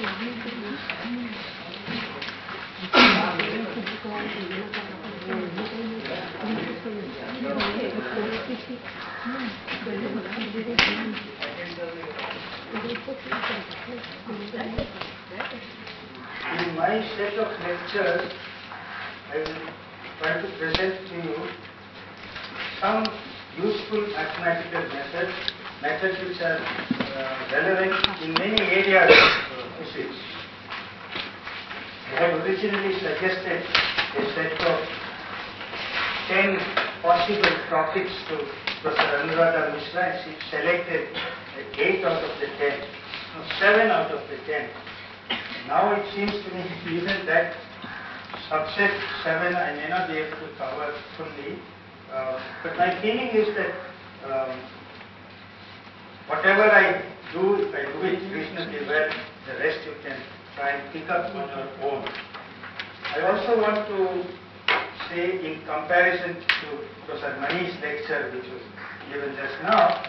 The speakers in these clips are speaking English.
In my set of lectures, I will try to present to you some useful mathematical methods which are relevant in many areas of physics. I had originally suggested a set of 10 possible topics to Professor Anuradha Mishra, and she selected 8 out of the 10, no, 7 out of the 10. Now it seems to me even that subset 7 I may not be able to cover fully, but my feeling is that whatever I do, if I do it reasonably well, the rest you can try and pick up on your own. I also want to say, in comparison to Professor Mani's lecture which was given just now,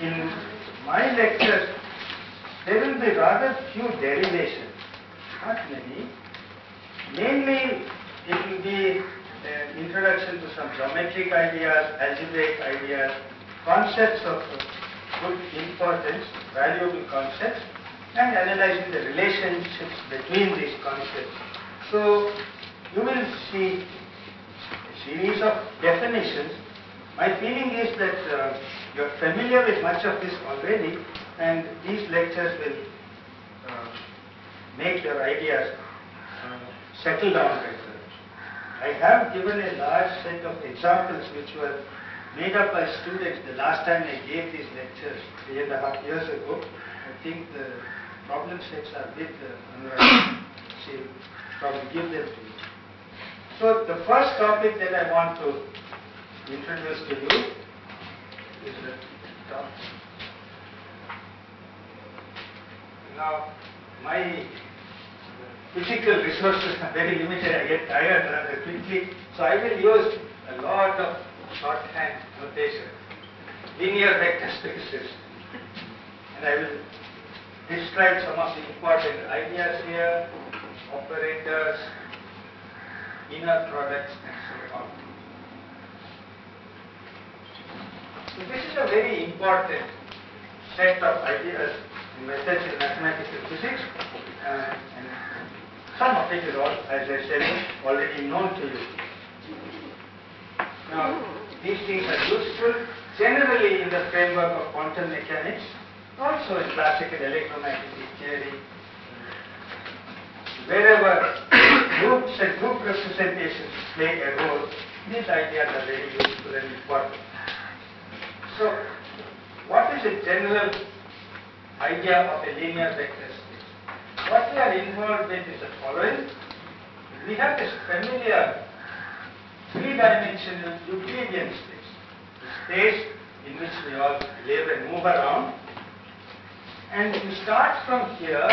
in my lecture there will be rather few derivations, not many. Mainly it will be an introduction to some geometric ideas, algebraic ideas, concepts of good importance, valuable concepts, and analyzing the relationships between these concepts. So you will see a series of definitions. My feeling is that you are familiar with much of this already, and these lectures will make your ideas settle down better. I have given a large set of examples which were made up by students the last time I gave these lectures 3.5 years ago. I think the problem sets are with Anuradha. She will probably give them to you. So the first topic that I want to introduce to you is the topic. Now, my physical resources are very limited. I get tired rather quickly, so I will use a lot of shorthand notation, linear vector spaces, and I will describe some of the important ideas here, operators, inner products, and so on. So this is a very important set of ideas and methods in mathematical physics, and some of it is all, as I said, already known to you. Now, these things are useful generally in the framework of quantum mechanics, also in classical electromagnetic theory. Wherever groups and group representations play a role, these ideas are very useful and important. So, what is a general idea of a linear vector space? What we are involved with is the following. We have this familiar three-dimensional Euclidean space, the space in which we all live and move around. And you start from here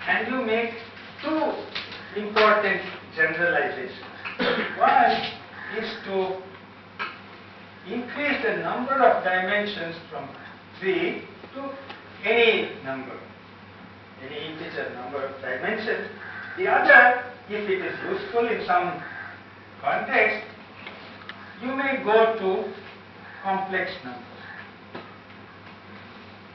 and you make two important generalizations. One is to increase the number of dimensions from 3 to any number, any integer number of dimensions. The other, if it is useful in some context, you may go to complex numbers.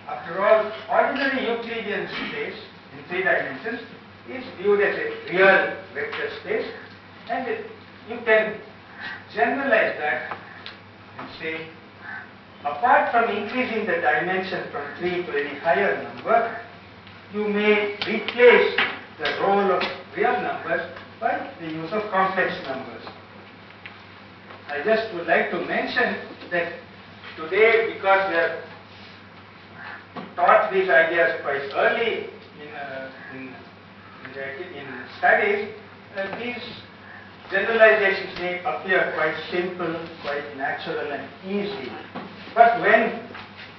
After all, ordinary Euclidean space in 3 dimensions is viewed as a real vector space, and you can generalize that and say, apart from increasing the dimension from 3 to any higher number, you may replace the role of real numbers by the use of complex numbers. I just would like to mention that today, because we have taught these ideas quite early in studies, these generalizations may appear quite simple, quite natural and easy. But when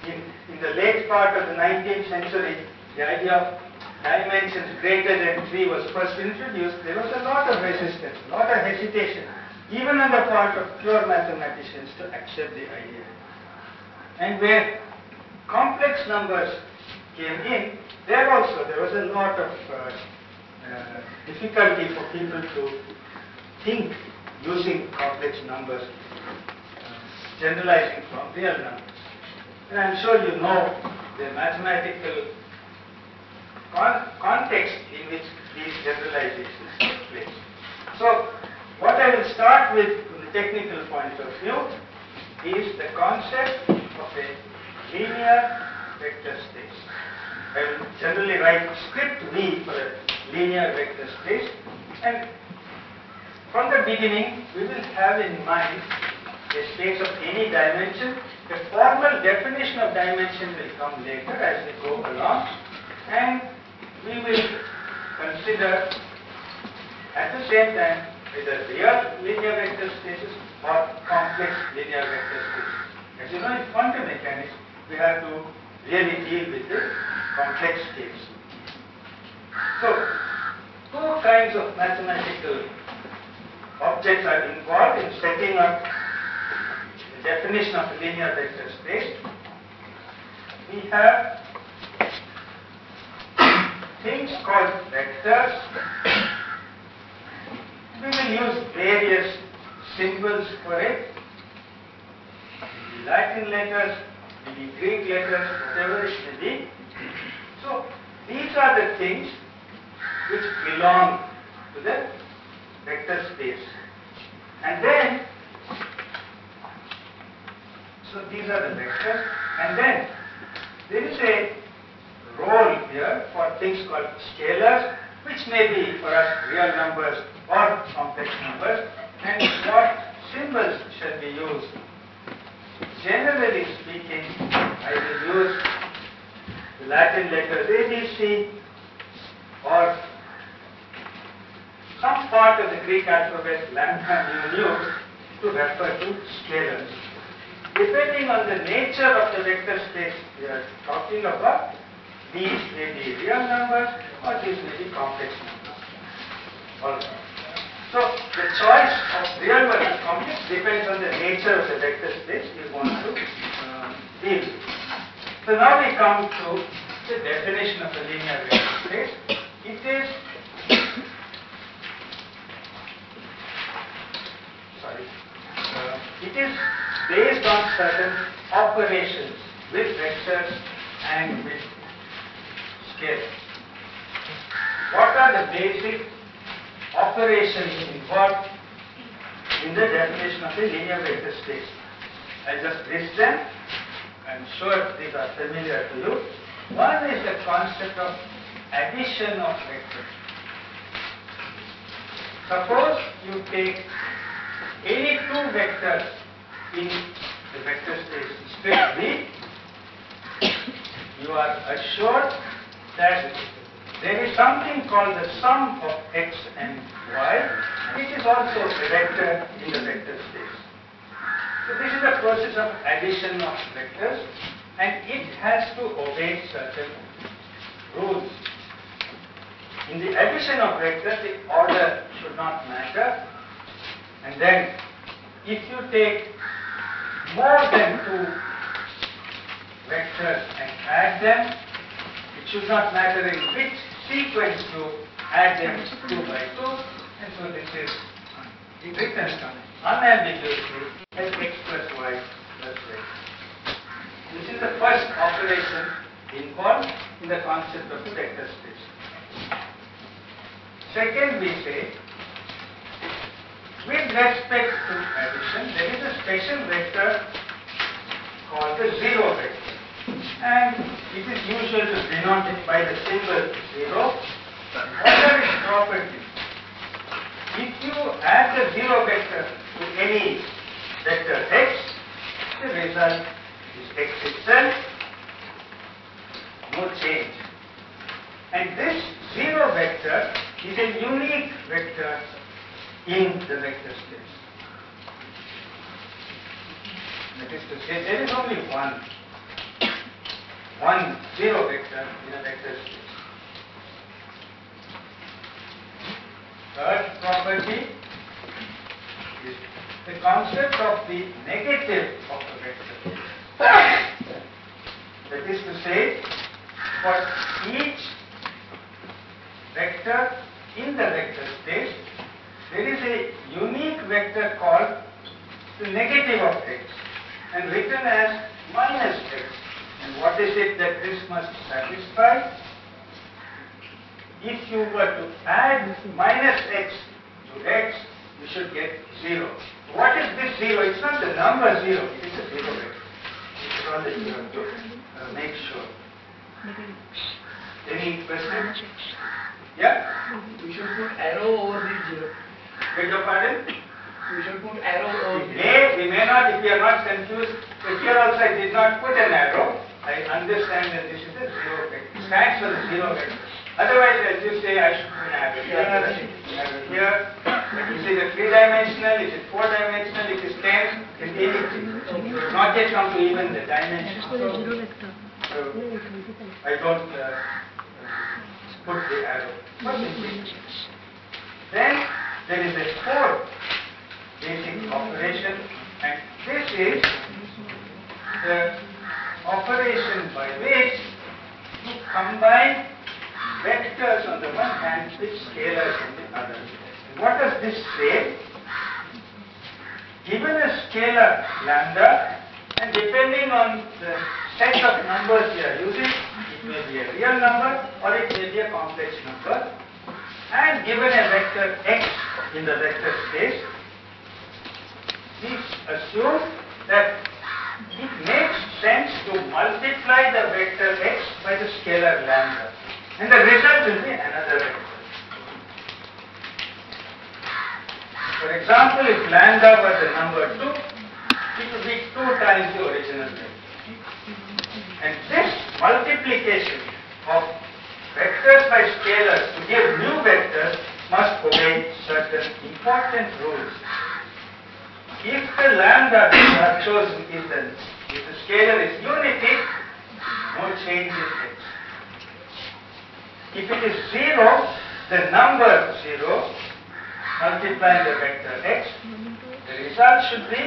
in the late part of the 19th century, the idea of dimensions greater than 3 was first introduced, there was a lot of resistance, a lot of hesitation, even on the part of pure mathematicians to accept the idea. And where complex numbers came in, there also there was a lot of difficulty for people to think using complex numbers, generalizing from real numbers. And I'm sure you know the mathematical context in which these generalizations take place. So, what I will start with from the technical point of view is the concept of a linear vector space. I will generally write script V for a linear vector space, and from the beginning we will have in mind a space of any dimension. The formal definition of dimension will come later as we go along, and we will consider at the same time either real linear vector spaces or complex linear vector spaces. As you know, in quantum mechanics, we have to really deal with the complex case. So, two kinds of mathematical objects are involved in setting up the definition of a linear vector space. We have things called vectors. We will use various symbols for it, maybe Latin letters, maybe Greek letters, whatever it may be. So, these are the things which belong to the vector space. And then, so these are the vectors, and then there is a role here for things called scalars, which may be for us real numbers or complex numbers, and what symbols shall be used. Generally speaking, I will use the Latin letters ABC or some part of the Greek alphabet, lambda, mu, to refer to scalars. Depending on the nature of the vector space we are talking about, these may be real numbers or these may be complex numbers. Also. So, the choice of real versus complex depends on the nature of the vector space we want to deal with. So, now we come to the definition of a linear vector space. It is based on certain operations with vectors and with scalars. What are the basic operations involved in the definition of a linear vector space? I'll just list them. I'm sure these are familiar to you. One is the concept of addition of vectors. Suppose you take any two vectors in the vector space script V, you are assured that there is something called the sum of x and y, which is also a vector in the vector space. So this is a process of addition of vectors, and it has to obey certain rules. In the addition of vectors, the order should not matter, and then if you take more than two vectors and add them, it should not matter in which sequence you add them 2 by 2, and so this is written unambiguously as x plus y plus z. This is the first operation involved in the concept of the vector space. Second, we say, with respect to addition, there is a special vector called the zero vector, and it is usual to denote it by the symbol 0. What are its properties? If you add the zero vector to any vector x, the result is x itself, no change. And this zero vector is a unique vector in the vector space. That is to say, there is only one zero vector in a vector space. Third property is the concept of the negative of the vector space. That is to say, for each vector in the vector space, there is a unique vector called the negative of x and written as minus x. And what is it that this must satisfy? If you were to add minus x to x, you should get 0. What is this 0? It's not the number 0, it is a 0 vector. This is all that you have to make sure. Any question? Yeah? We should put arrow over the 0. Beg your pardon? We should put arrow over the 0. We may not, if we are not confused, but here also I did not put an arrow. I understand that this is a 0 vector. It stands for the 0 vector. Otherwise, as you say, I should put an arrow. Here, is it a 3-dimensional? Is it 4-dimensional? It is 10. It is anything. It has not yet come to even the dimension. So, I don't put the arrow. Then there is a fourth basic operation, and this is the operation by which you combine vectors on the one hand with scalars on the other. And what does this say? Given a scalar lambda, and depending on the set of numbers we are using, it may be a real number or it may be a complex number, and given a vector x in the vector space, please assume that it makes sense to multiply the vector x by the scalar lambda, and the result will be another vector. For example, if lambda was the number 2, it would be 2 times the original vector. And this multiplication of vectors by scalars to give new vectors must obey certain important rules. If the lambda that you have chosen is if the scalar is unity, no change in x. If it is 0, the number 0 multiplying the vector x, the result should be,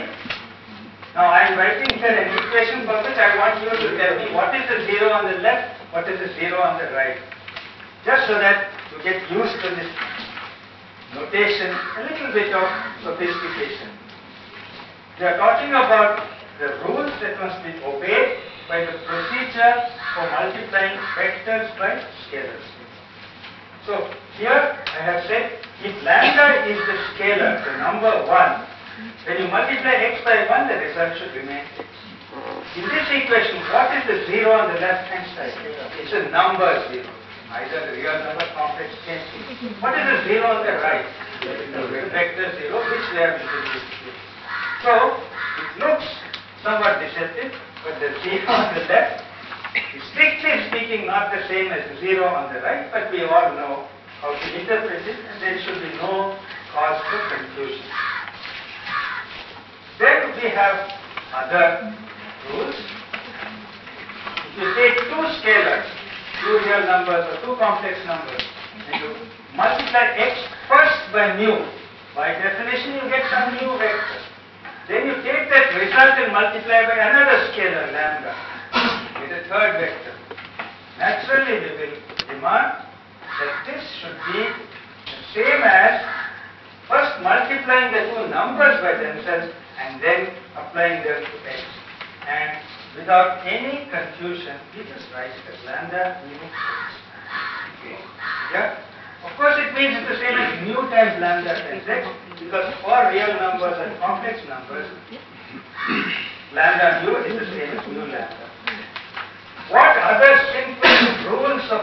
now I am writing here an equation for which I want you to tell me what is the 0 on the left, what is the 0 on the right. Just so that you get used to this notation, a little bit of sophistication. We are talking about the rules that must be obeyed by the procedure for multiplying vectors by scalars. So here I have said if lambda is the scalar, the number 1, when you multiply x by 1, the result should remain x. In this equation, what is the 0 on the left hand side? It's a number 0. Either the real number, complex, change. What is the 0 on the right? The vector 0, which we have introduced. So, it looks somewhat deceptive, but the 0 on the left is strictly speaking not the same as the 0 on the right, but we all know how to interpret it, and there should be no cause for confusion. Then we have other rules. If you take 2 scalars, 2 real numbers or 2 complex numbers, and you multiply x first by mu, by definition you get some new vector. Then you take that result and multiply by another scalar lambda, with a third vector. Naturally we will demand that this should be the same as first multiplying the 2 numbers by themselves and then applying them to x. And without any confusion, we just write as lambda mu x. Okay. Yeah? Of course it means it's the same as mu times lambda times x, because for real numbers and complex numbers, lambda mu is the same as mu lambda. What other simple rules of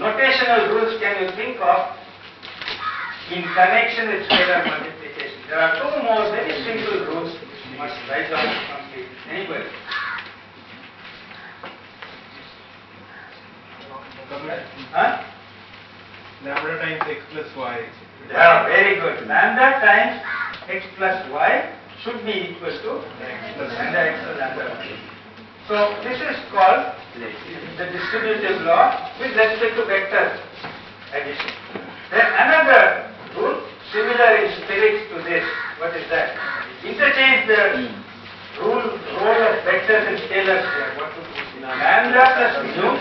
notational rules can you think of in connection with scalar multiplication? There are 2 more very simple rules you must write down complete. Anybody? Huh? Lambda times x plus y. Yeah, very good. Lambda times x plus y should be equal to lambda x or lambda y. So this is called the distributive law with respect to vector addition. Then another rule similar in spirit to this. What is that? Interchange the role of vectors and scalars here. What would be lambda plus mu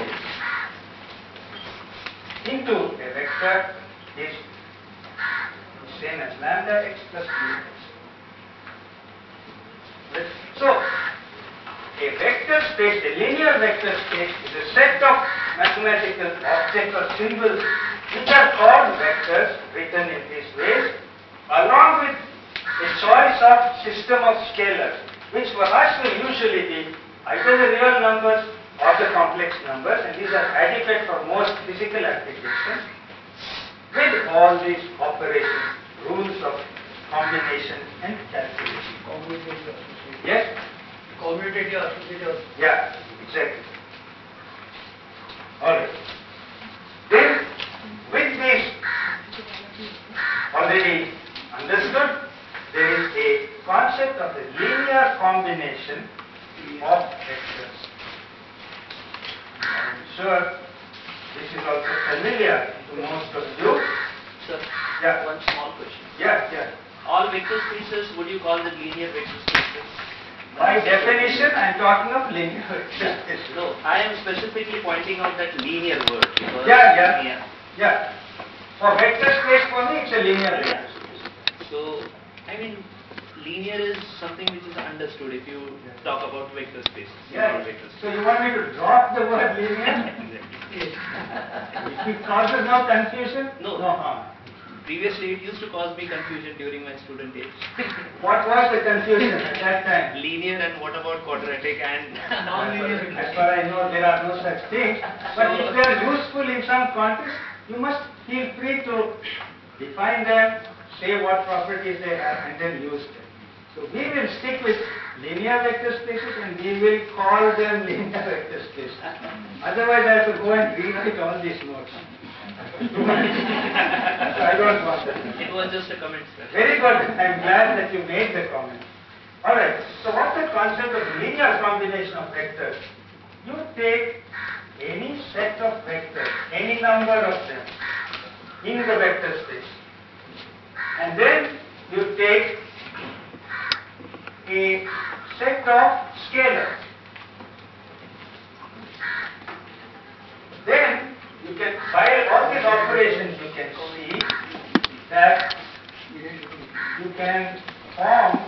into a vector is same as lambda x plus bx. So, a vector space, a linear vector space is a set of mathematical objects or symbols which are called vectors written in these ways, along with a choice of system of scalars, which for us will usually be either the real numbers or the complex numbers, and these are adequate for most physical applications, with all these operations, rules of combination and calculation. Commutative associative. Yes? Commutative associative. Yeah, exactly. Alright. Then, with this already understood, there is a concept of a linear combination of vectors. I am sure this is also familiar to most of you. Sir, Yeah. one small question. Yeah. All vector spaces, would you call them linear vector spaces? By definition, I am talking of linear vector spaces. No, I am specifically pointing out that linear word because Yeah. linear. Yeah. For vector space for me, it's a linear vector space. So, I mean, linear is something which is understood if you talk about vector spaces. Yeah. Not vector So you want me to drop the word linear? Exactly. If it causes no confusion? No. No harm. Previously, it used to cause me confusion during my student days. What was the confusion at that time? Linear and what about quadratic and Non-linear. As far as I know, there are no such things. But if they are useful in some context, you must feel free to define them, say what properties they have, and then use them. So we will stick with linear vector spaces and we will call them linear vector spaces. Otherwise, I have to go and rewrite all these notes. So I don't want that. it was just a comment, sir. Very good. I am glad that you made the comment. Alright, so what's the concept of linear combination of vectors? You take any set of vectors, any number of them, in the vector space. And then you take a set of scalars. Then you can, by all these operations, you can see that you can form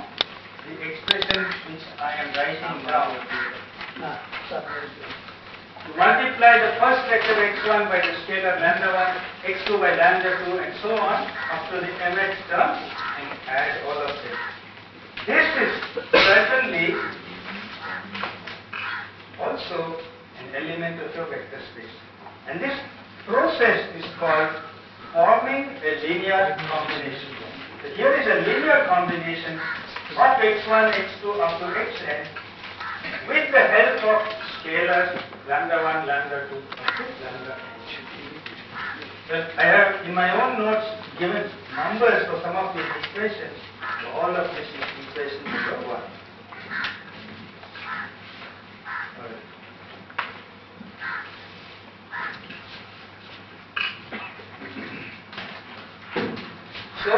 the expression which I am writing down. You multiply the first vector x1 by the scalar lambda 1, x2 by lambda 2, and so on up to the mth term, and add all of them. This is certainly also an element of your vector space. And this process is called forming a linear combination. So here is a linear combination of x1, x2 up to xn with the help of scalars lambda 1, lambda 2 up to lambda n. Well, I have in my own notes given numbers for some of these equations. So all of these equations are 1. So,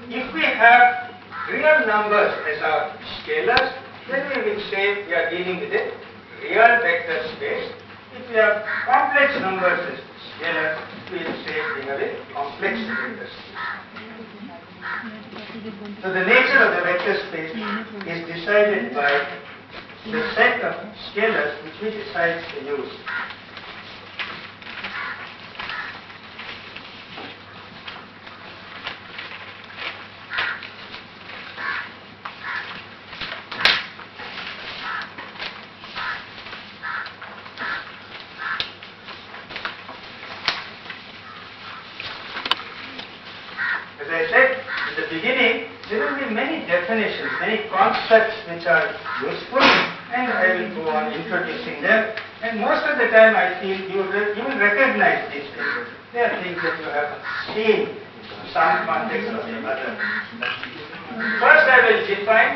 if we have real numbers as our scalars, then we will say we are dealing with a real vector space. If we have complex numbers as scalars, we will say we have a complex vector space. So, the nature of the vector space is decided by the set of scalars which we decide to use. As I said in the beginning, there will be many definitions, many concepts which are useful, and I will go on introducing them. And most of the time I feel you will recognize these things. They are things that you have seen in some context or the other. First I will define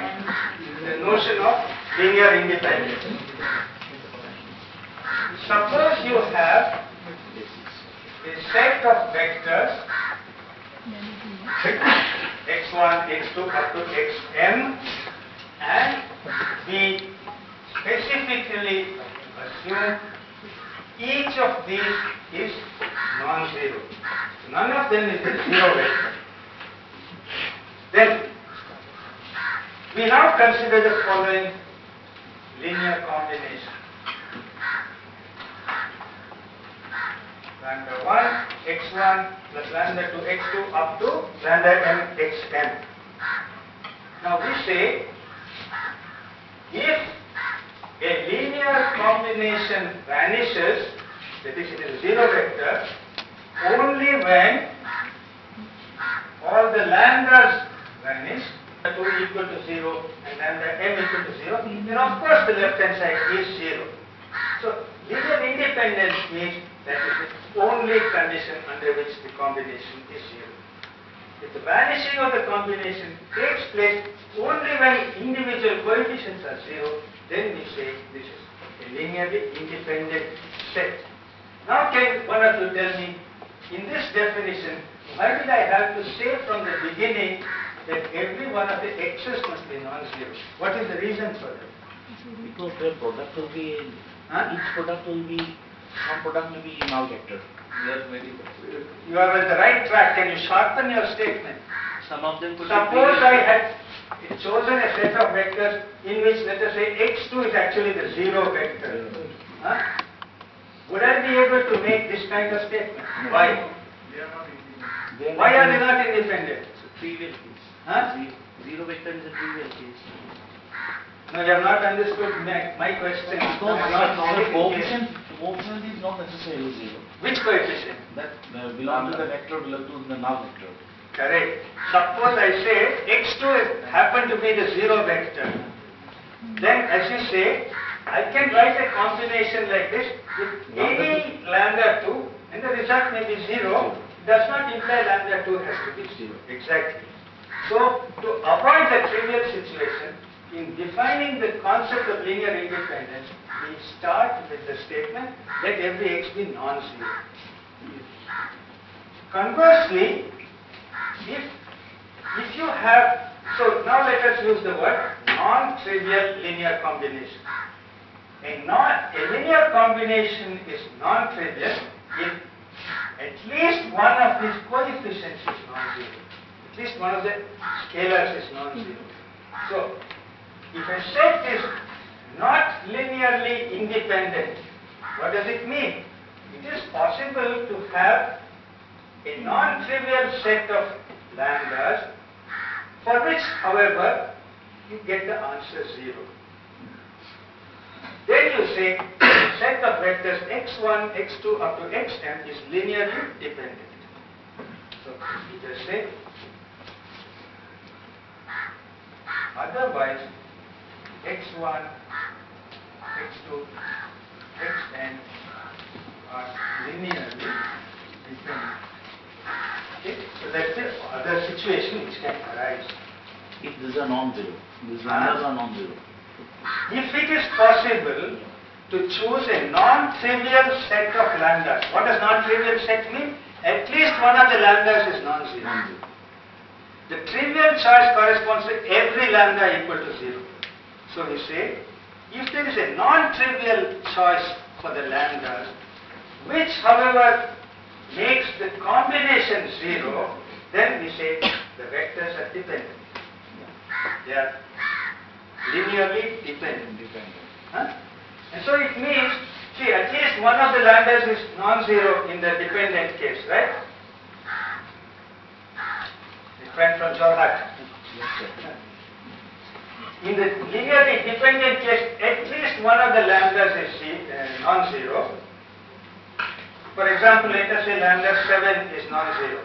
the notion of linear independence. Suppose you have a set of vectors x1, x2 up to xm, and we specifically assume each of these is non-zero. none of them is a zero vector. Then we now consider the following linear combination. Lambda 1 x1 plus lambda 2 x2 up to lambda m xm. Now we say if a linear combination vanishes, that is it is a zero vector, only when all the lambdas vanish, 2 equal to 0 and lambda m equal to 0, then of course the left hand side is 0. So linear independence means that is the only condition under which the combination is 0. If the vanishing of the combination takes place only when individual coefficients are 0, then we say this is a linearly independent set. Now can one of you tell me, in this definition, why did I have to say from the beginning that every one of the x's must be non-zero? What is the reason for that? Because the product will be, each product will be, one product will be null vector. You are on the right track. Can you sharpen your statement? Some of them could Suppose be I had chosen a set of vectors in which, let us say, x2 is actually the zero vector. Huh? Would I be able to make this kind of statement? No. Why? Why are they not independent? It's a trivial case. Huh? Zero vector is a trivial case. No, you have not understood my question. Because I have not the made it clear. coefficient is not necessarily zero. Which coefficient? That belong to the vector, belong to the null vector. Correct. Suppose I say x2 happen to be the zero vector. Then as you say, I can write a combination like this with any lambda 2 and the result may be 0. It does not imply lambda 2 has to be 0. Exactly. So to avoid the trivial situation, in defining the concept of linear independence, we start with the statement, let every x be non-zero. Conversely, if you have, so now let us use the word non-trivial linear combination. A linear combination is non-trivial if at least one of these coefficients is non-zero. At least one of the scalars is non-zero. So, if a set is not linearly independent, what does it mean? It is possible to have a non-trivial set of lambdas for which, however, you get the answer 0. Then you say the set of vectors x1, x2 up to xm is linearly dependent. So you just say, otherwise x1, x2, xn are linearly dependent. Okay? So that's the other situation which can arise. If these are non-zero, these numbers are non-zero. If it is possible to choose a non-trivial set of lambdas, what does non-trivial set mean? At least one of the lambdas is non-zero. The trivial choice corresponds to every lambda equal to 0. So we say, if there is a non-trivial choice for the lambdas, which however makes the combination 0, then we say the vectors are dependent. They are linearly dependent. Huh? And so it means, see, at least one of the lambdas is non-zero in the dependent case, right? It went from Jorhat. In the linearly dependent case, at least one of the lambdas is non-zero. For example, let us say lambda 7 is non-zero.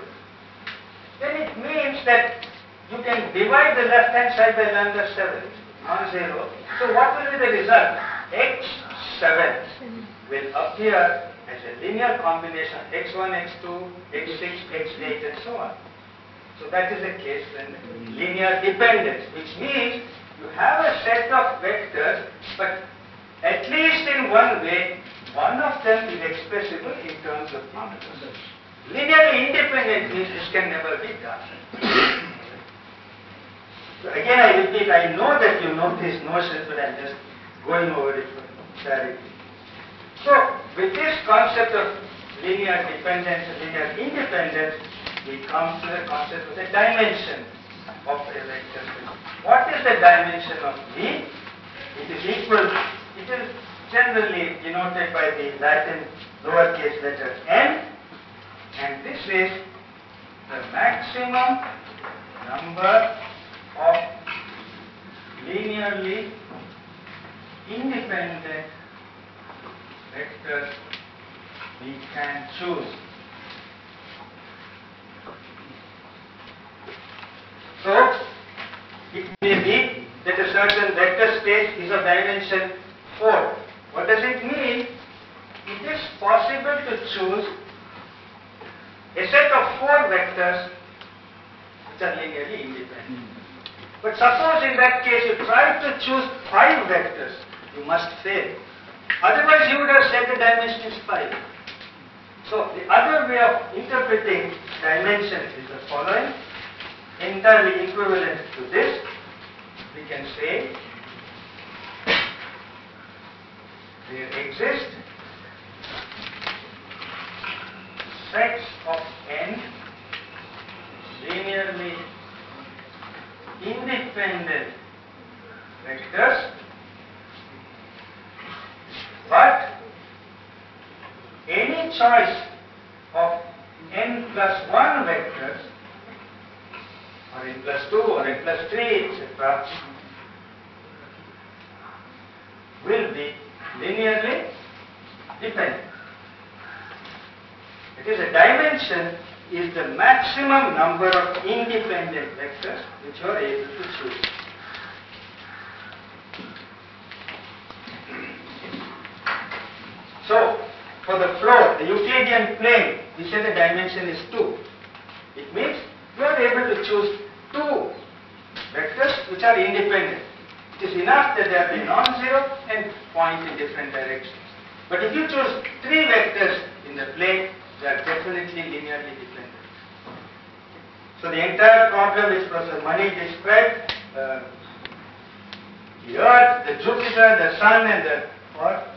Then it means that you can divide the left-hand side by lambda 7, non-zero. So what will be the result? x7 will appear as a linear combination of x1, x2, x6, x8 and so on. So that is the case when linear dependence, which means you have a set of vectors, but at least in one way, one of them is expressible in terms of numbers. Linearly independent means this can never be done. So again I repeat, I know that you know these notions, but I'm just going over it for clarity. So with this concept of linear dependence and linear independence, we come to the concept of the dimension of a vector space. What is the dimension of V? It is equal, it is generally denoted by the Latin lowercase letter n, and this is the maximum number of linearly independent vectors we can choose. So, it may be that a certain vector space is of dimension 4. What does it mean? It is possible to choose a set of 4 vectors which are linearly independent. But suppose in that case you try to choose 5 vectors, you must fail. Otherwise you would have said the dimension is 5. So the other way of interpreting dimension is the following, entirely equivalent to this. We can say there exist sets of n linearly independent vectors, but any choice of n plus 1 vectors, or n plus 2 or n plus 3, etc., will be linearly dependent. It is a dimension is the maximum number of independent vectors which you are able to choose. So, for the floor, the Euclidean plane, we say the dimension is 2. It means you are able to choose 2 vectors which are independent. It is enough that they are non-zero and point in different directions. But if you choose 3 vectors in the plane, they are definitely linearly dependent. So the entire problem which Professor Mani described, the Earth, the Jupiter, the Sun and the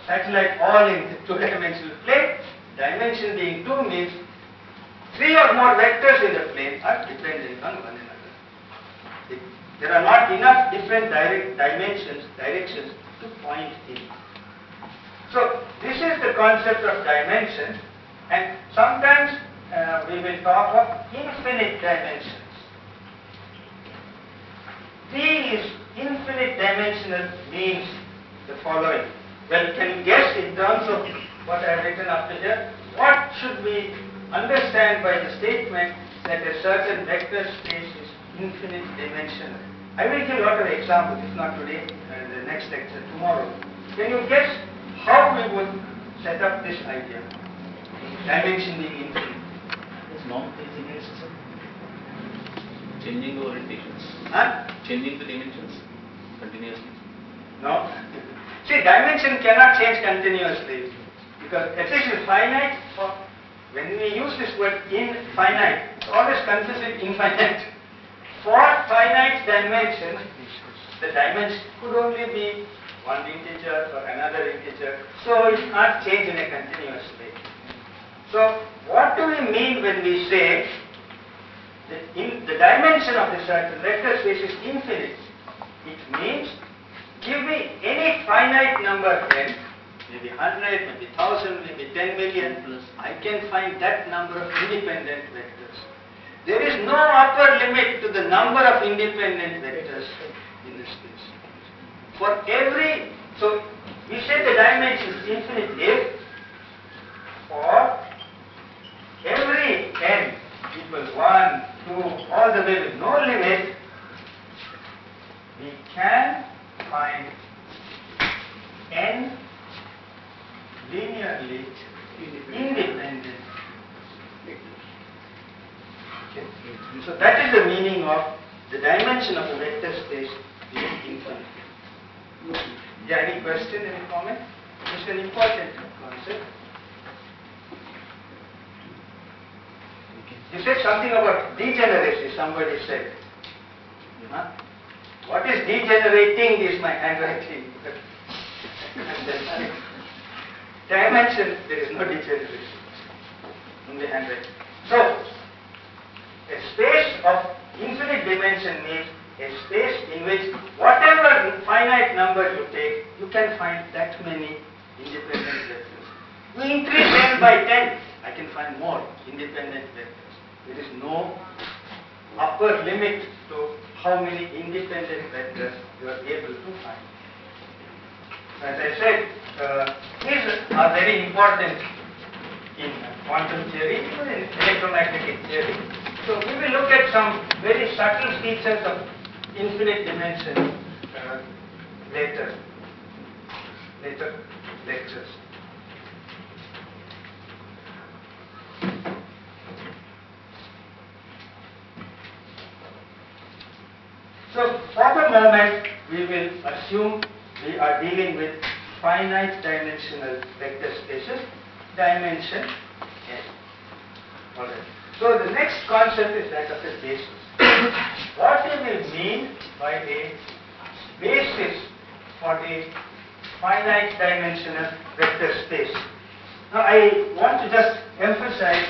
satellite all in the 2-dimensional plane, dimension being 2 means 3 or more vectors in the plane are dependent on one another. There are not enough different directions to point in. So this is the concept of dimension, and sometimes we will talk of infinite dimensions. V is infinite dimensional means the following. Well, can you guess in terms of what I have written up to here, what should we understand by the statement that a certain vector space is infinite dimensional? I will give a lot of examples, if not today, the next lecture, tomorrow. Can you guess how we would set up this idea? Dimension being infinite. It's non-linear system. Changing the orientations. Huh? Changing the dimensions continuously. No. See, dimension cannot change continuously because at least with finite, when we use this word infinite, it's always confused with infinite. For finite dimension, the dimension could only be one integer or another integer, so it can't change in a continuous way. So, what do we mean when we say that the dimension of the certain vector space is infinite? It means give me any finite number n, maybe 100, maybe 1000, maybe 10 million, I can find that number of independent vectors. There is no upper limit to the number of independent vectors in the space. For every, so we say the dimension is infinite if for every n equals 1, 2, all the way with no limit, we can find n linearly independent vectors. Okay. So that is the meaning of the dimension of a vector space being infinite. Yeah, any question, any comment? It's an important concept. You said something about degeneracy, somebody said. Huh? What is degenerating is my handwriting. Dimension, there is no degeneration. in the handwriting. So, a space of infinite dimension means a space in which whatever finite number you take, you can find that many independent vectors. You increase n by 10, I can find more independent vectors. There is no upper limit to how many independent vectors you are able to find. As I said, these are very important in quantum theory, even in electromagnetic theory. So we will look at some very subtle features of infinite dimension later lectures. So for the moment, we will assume we are dealing with finite dimensional vector spaces, dimension n. Alright. So the next concept is that of a basis. What do we mean by a basis for a finite dimensional vector space? Now I want to just emphasize,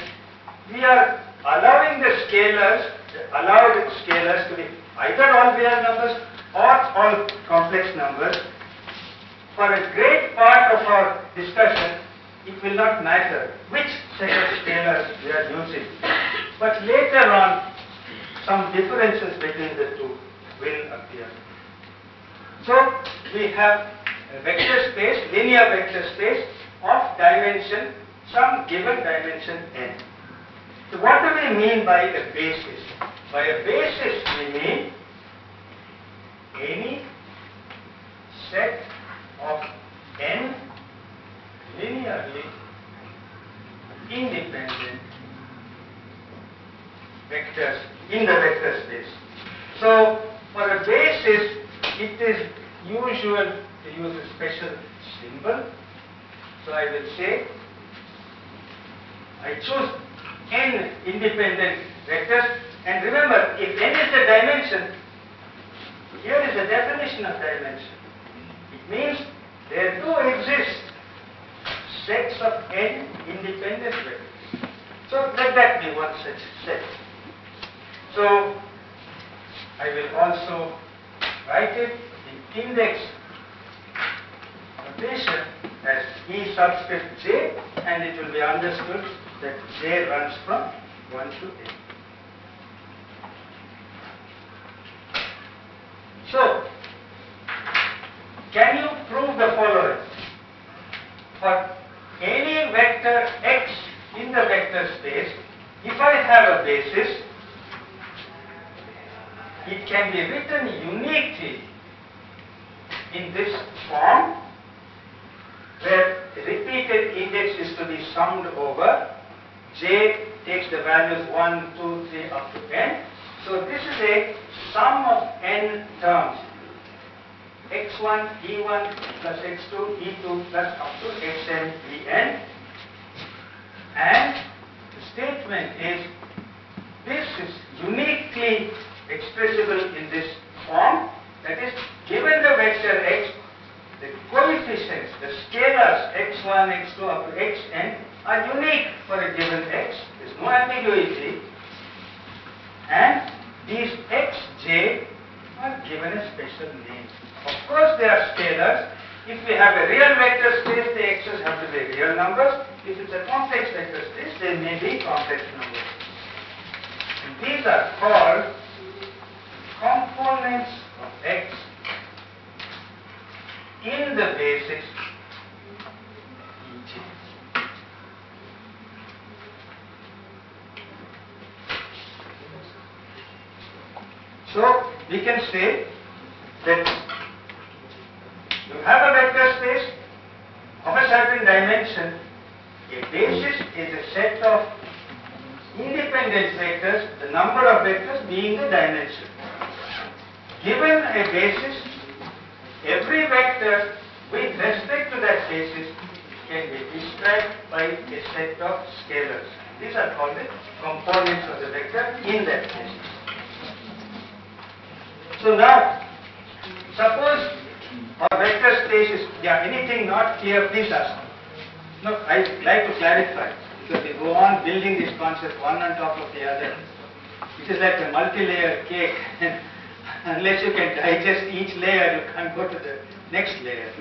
we are allowing the scalars, allowed scalars to be either all real numbers or all complex numbers. For a great part of our discussion, it will not matter which set of scalars we are using. But later on, some differences between the two will appear. So, we have a vector space, linear vector space of dimension, some given dimension n. So, what do we mean by a basis? By a basis, we mean any set of n linearly independent vectors in the vector space. So, for a basis, it is usual to use a special symbol. So, I will say, I choose n independent vectors, and remember, if n is the dimension, here is the definition of dimension. It means there do exist sets of n independent vectors. So let that be one such set. So I will also write it in index notation as E subscript j, and it will be understood that j runs from 1 to n. So, can you prove the following? For any vector x in the vector space, if I have a basis, it can be written uniquely in this form, where repeated index is to be summed over. J takes the values 1, 2, 3 up to n. So this is a sum of n terms. x1, e1 plus x2, e2 plus up to xn, en. And the statement is, this is uniquely expressible in this form. That is, given the vector x, the coefficients, the scalars x1, x2 up to xn are unique for a given x. There is no ambiguity. And these xj are given a special name. Of course, they are scalars. If we have a real vector space, the x's have to be real numbers. If it's a complex vector space, they may be complex numbers. And these are called components of x in the basis Ej. So, we can say that you have a vector space of a certain dimension. A basis is a set of independent vectors, the number of vectors being the dimension. Given a basis, every vector with respect to that basis can be described by a set of scalars. These are called the components of the vector in that basis. So now, suppose our vector space is, anything not clear, please ask. No, I would like to clarify. Because we go on building these concepts one on top of the other. It is like a multi-layer cake. Unless you can digest each layer, you can't go to the next layer.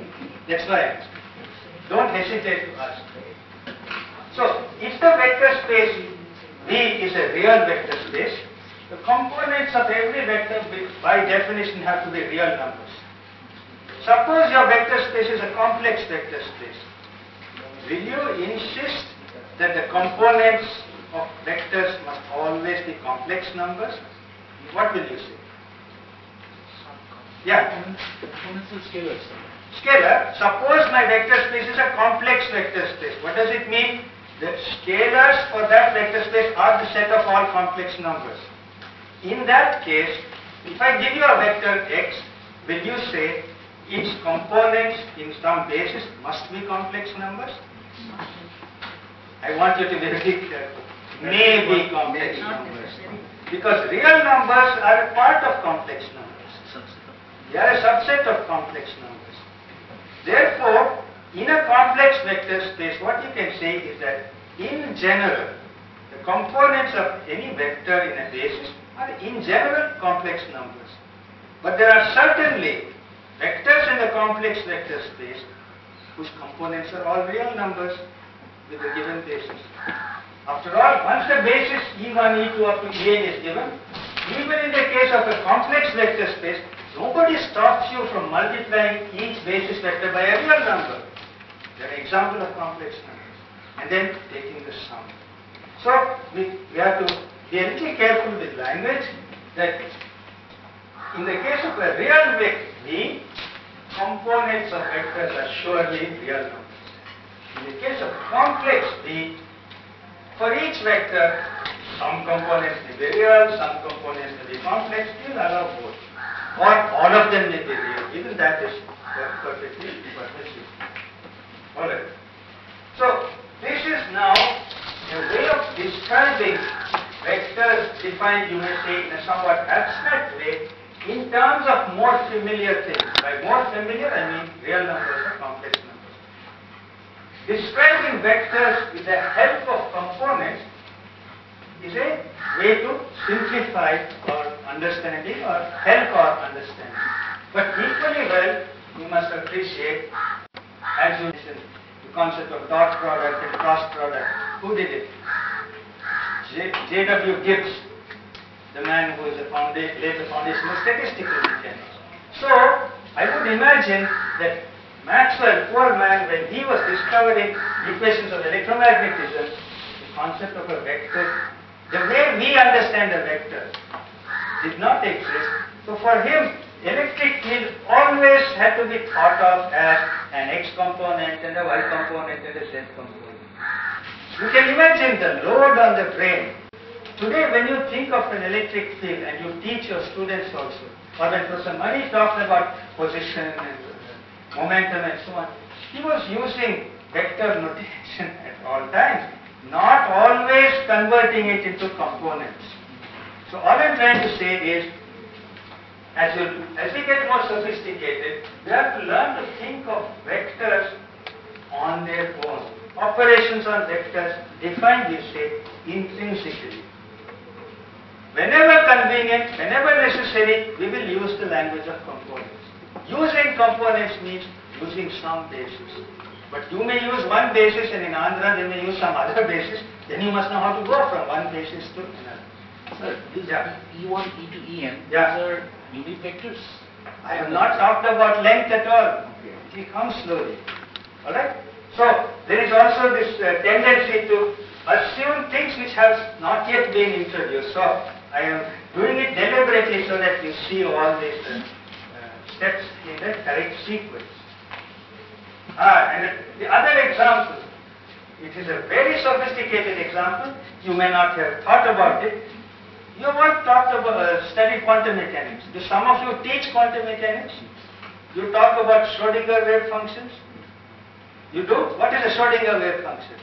That's why. Don't hesitate to ask. So, if the vector space V is a real vector space, the components of every vector by definition have to be real numbers. Suppose your vector space is a complex vector space. Will you insist that the components of vectors must always be complex numbers? What will you say? Yeah. Components are scalars. Scalar. Suppose my vector space is a complex vector space. What does it mean? The scalars for that vector space are the set of all complex numbers. In that case, if I give you a vector x, will you say its components in some basis must be complex numbers? I want you to be very careful. May be complex numbers. Because real numbers are a part of complex numbers. They are a subset of complex numbers. Therefore, in a complex vector space, what you can say is that in general, the components of any vector in a basis are in general complex numbers. But there are certainly vectors in the complex vector space whose components are all real numbers with a given basis. After all, once the basis E1, E2 up to En is given, even in the case of a complex vector space, nobody stops you from multiplying each basis vector by a real number. They are an example of complex numbers. And then taking the sum. So, we have to be a little careful with language that in the case of a real vector V, components of vectors are surely real numbers. In the case of complex V, for each vector, some components may be real, some components may be complex, we'll allow both. Or all of them may be real. Even that is perfectly. Alright. So, this is now a way of describing vectors defined, you may say, in a somewhat abstract way, in terms of more familiar things. By more familiar, I mean real numbers or complex numbers. Describing vectors with the help of components is a way to simplify our understanding or help our understanding. But equally well, you must appreciate, as you mentioned, the concept of dot product and cross product. Who did it? J.W. Gibbs, the man who is laid the foundation of statistical mechanics. So, I would imagine that Maxwell, poor man, when he was discovering equations of electromagnetism, the concept of a vector, the way we understand a vector, did not exist. So for him, electric field always had to be thought of as an X component and a Y component and a Z component. You can imagine the load on the brain. Today when you think of an electric field and you teach your students also, or when Professor Mani talked about position and momentum and so on, he was using vector notation at all times, not always converting it into components. So all I'm trying to say is, as we get more sophisticated, we have to learn to think of vectors on their own. Operations on vectors defined, we say, intrinsically. Whenever convenient, whenever necessary, we will use the language of components. Using components means using some basis. But you may use one basis and in Andhra they may use some other basis. Then you must know how to go from one basis to another. Sir, these E1, E2, En, these are unit vectors. I have not talked about length at all. It will come slowly. Alright? So, there is also this tendency to assume things which have not yet been introduced. So, I am doing it deliberately so that you see all these steps in the correct sequence. And the other example, it is a very sophisticated example. You may not have thought about it. You have all talked about studied quantum mechanics. Do some of you teach quantum mechanics? You talk about Schrodinger wave functions? You do? What is a Schrodinger wave function?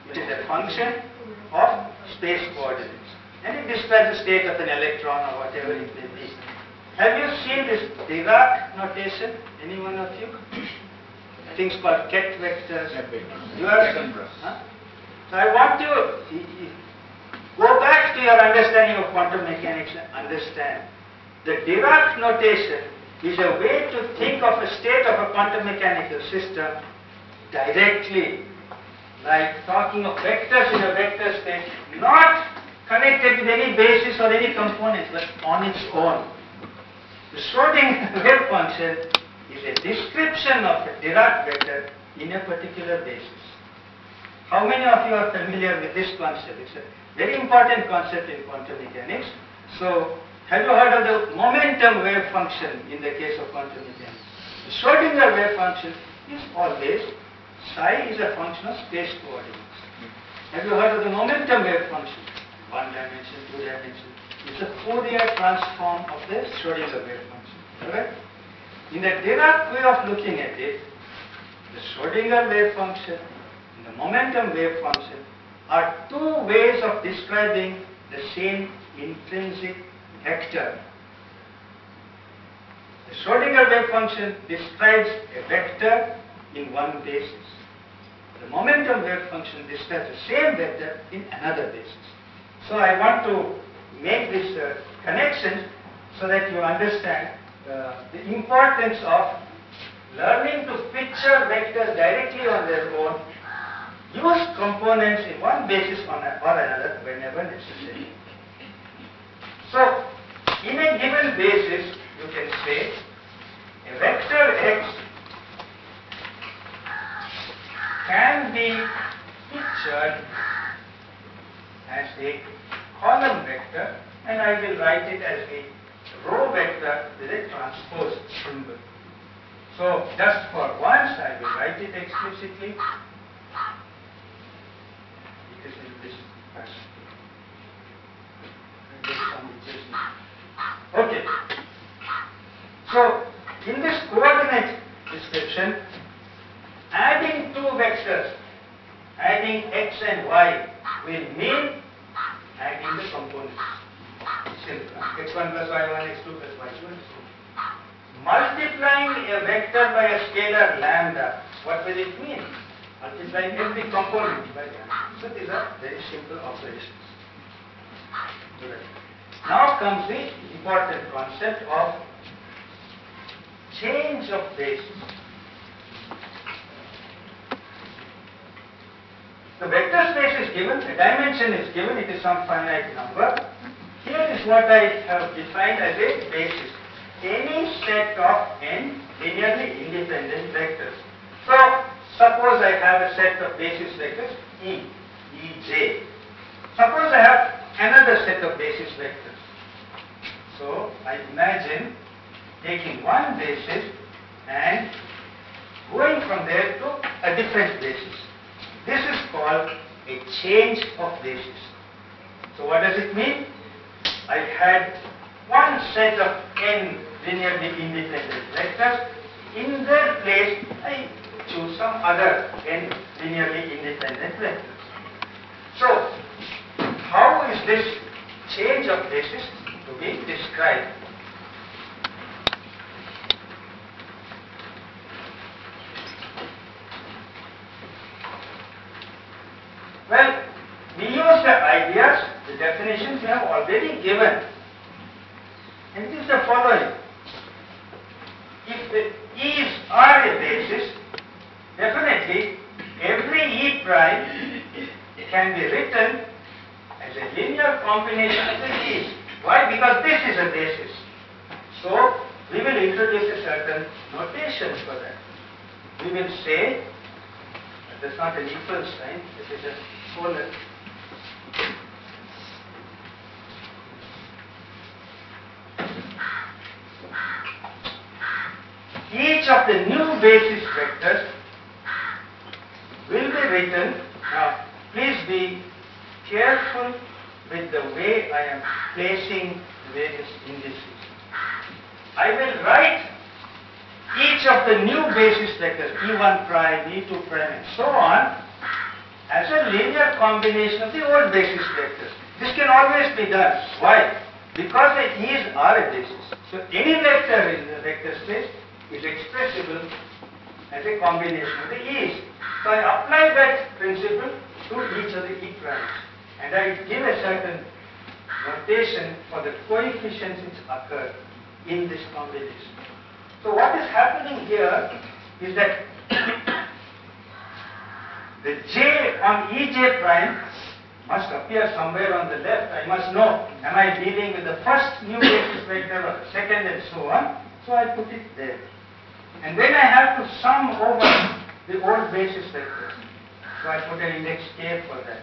It is a function of space coordinates. And it describes the state of an electron or whatever it may be. Have you seen this Dirac notation? Any one of you? Things called Ket vectors. You have seen? Huh? So I want you go back to your understanding of quantum mechanics and understand the Dirac notation is a way to think of a state of a quantum mechanical system directly, like talking of vectors in a vector space, not connected with any basis or any components, but on its own. The Schrödinger wave function is a description of a Dirac vector in a particular basis. How many of you are familiar with this concept? It's a very important concept in quantum mechanics. So, have you heard of the momentum wave function in the case of quantum mechanics? The Schrödinger wave function is always psi is a function of space coordinates. Have you heard of the momentum wave function? One dimension, two dimension. It's a Fourier transform of the Schrödinger wave function. Alright? In the Dirac way of looking at it, the Schrödinger wave function and the momentum wave function are two ways of describing the same intrinsic vector. The Schrödinger wave function describes a vector in one basis. The momentum wave function describes the same vector in another basis. So I want to make this connection so that you understand the importance of learning to picture vectors directly on their own, use components in one basis or another whenever necessary. So, in a given basis, you can say a vector x can be pictured as a column vector, and I will write it as a row vector with a transpose symbol. So, just for once, I will write it explicitly. It is in this fashion. Okay. So, in this coordinate description, adding two vectors, adding x and y, will mean adding the components. Simple. x1 plus y1, x2 plus y2, and so on. Multiplying a vector by a scalar lambda, what will it mean? Multiplying every component by lambda. So these are very simple operations. Now comes the important concept of change of basis. The vector space is given, the dimension is given, it is some finite number. Here is what I have defined as a basis. Any set of n linearly independent vectors. So, suppose I have a set of basis vectors E, Ej. Suppose I have another set of basis vectors. So, I imagine taking one basis and going from there to a different basis. This is called a change of basis. So, what does it mean? I had one set of n linearly independent vectors. In their place, I choose some other n linearly independent vectors. So, how is this change of basis to be described? Well, we use the ideas, the definitions we have already given. And it is the following. If the E's are a basis, definitely every E prime can be written as a linear combination of the E's. Why? Because this is a basis. So, we will introduce a certain notation for that. We will say, that's not an equal sign, this is a colon. Each of the new basis vectors will be written. Now, please be careful with the way I am placing various indices. I will write each of the new basis vectors, E1 prime, E2 prime, and so on, as a linear combination of the old basis vectors. This can always be done. Why? Because the E's are a basis. So, any vector in the vector space is expressible as a combination of the E's. So, I apply that principle to each of the E primes. And I give a certain notation for the coefficients which occur in this combination. So what is happening here is that the J on Ej prime must appear somewhere on the left. I must know, am I dealing with the first new basis vector or the second and so on. So I put it there. And then I have to sum over the old basis vectors. So I put an index k for that.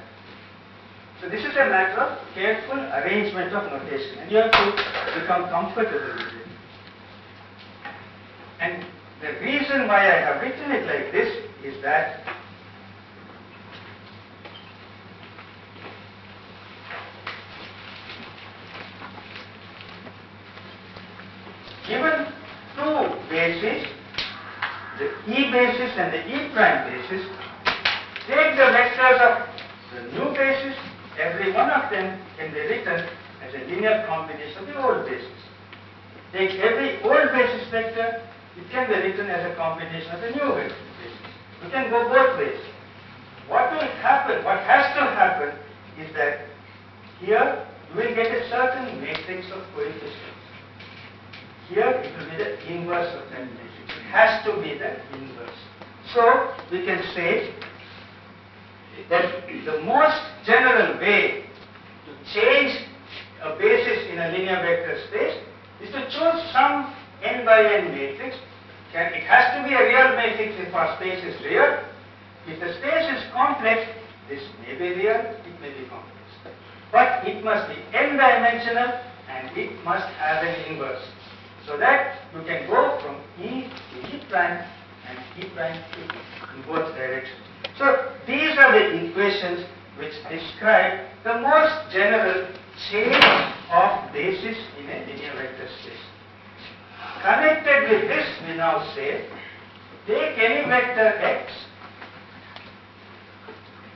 So this is a matter of careful arrangement of notation, and you have to become comfortable with it. And the reason why I have written it like this is that given two bases, the E basis and the E prime basis, take the vectors of the new basis, every one of them can be written as a linear combination of the old basis. Take every old basis vector, it can be written as a combination of the new basis. You can go both ways. What will happen, what has to happen is that here you will get a certain matrix of coefficients. Here it will be the inverse of that matrix. It has to be the inverse. So we can say that the most general way to change a basis in a linear vector space is to choose some n by n matrix. It has to be a real matrix if our space is real. If the space is complex, this may be real, it may be complex. But it must be n-dimensional and it must have an inverse. So that you can go from E to E prime and E prime to E in both directions. So these are the equations which describe the most general change of basis in a linear vector space. Connected with this, we now say, take any vector x,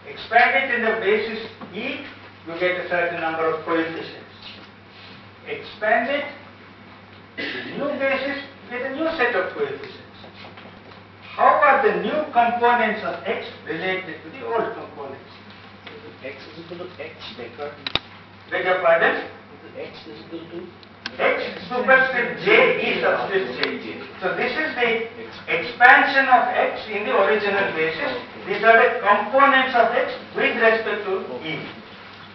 expand it in the basis E, you get a certain number of coefficients. Expand it in the new basis, you get a new set of coefficients. How are the new components of x related to the old components? X is equal to x vector. Beg your pardon? X is equal to X superscript j, E subscript j. So this is the expansion of x in the original basis. These are the components of x with respect to E.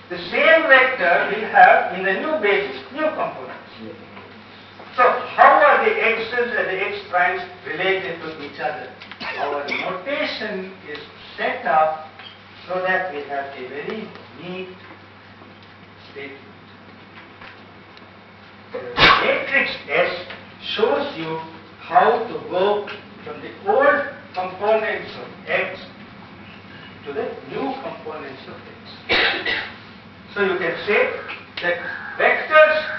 The same vector will have in the new basis new components. So how are the x's and the x primes related to each other? Our notation is set up so that we have a very neat statement. The matrix S shows you how to go from the old components of x to the new components of x. So you can say that vectors,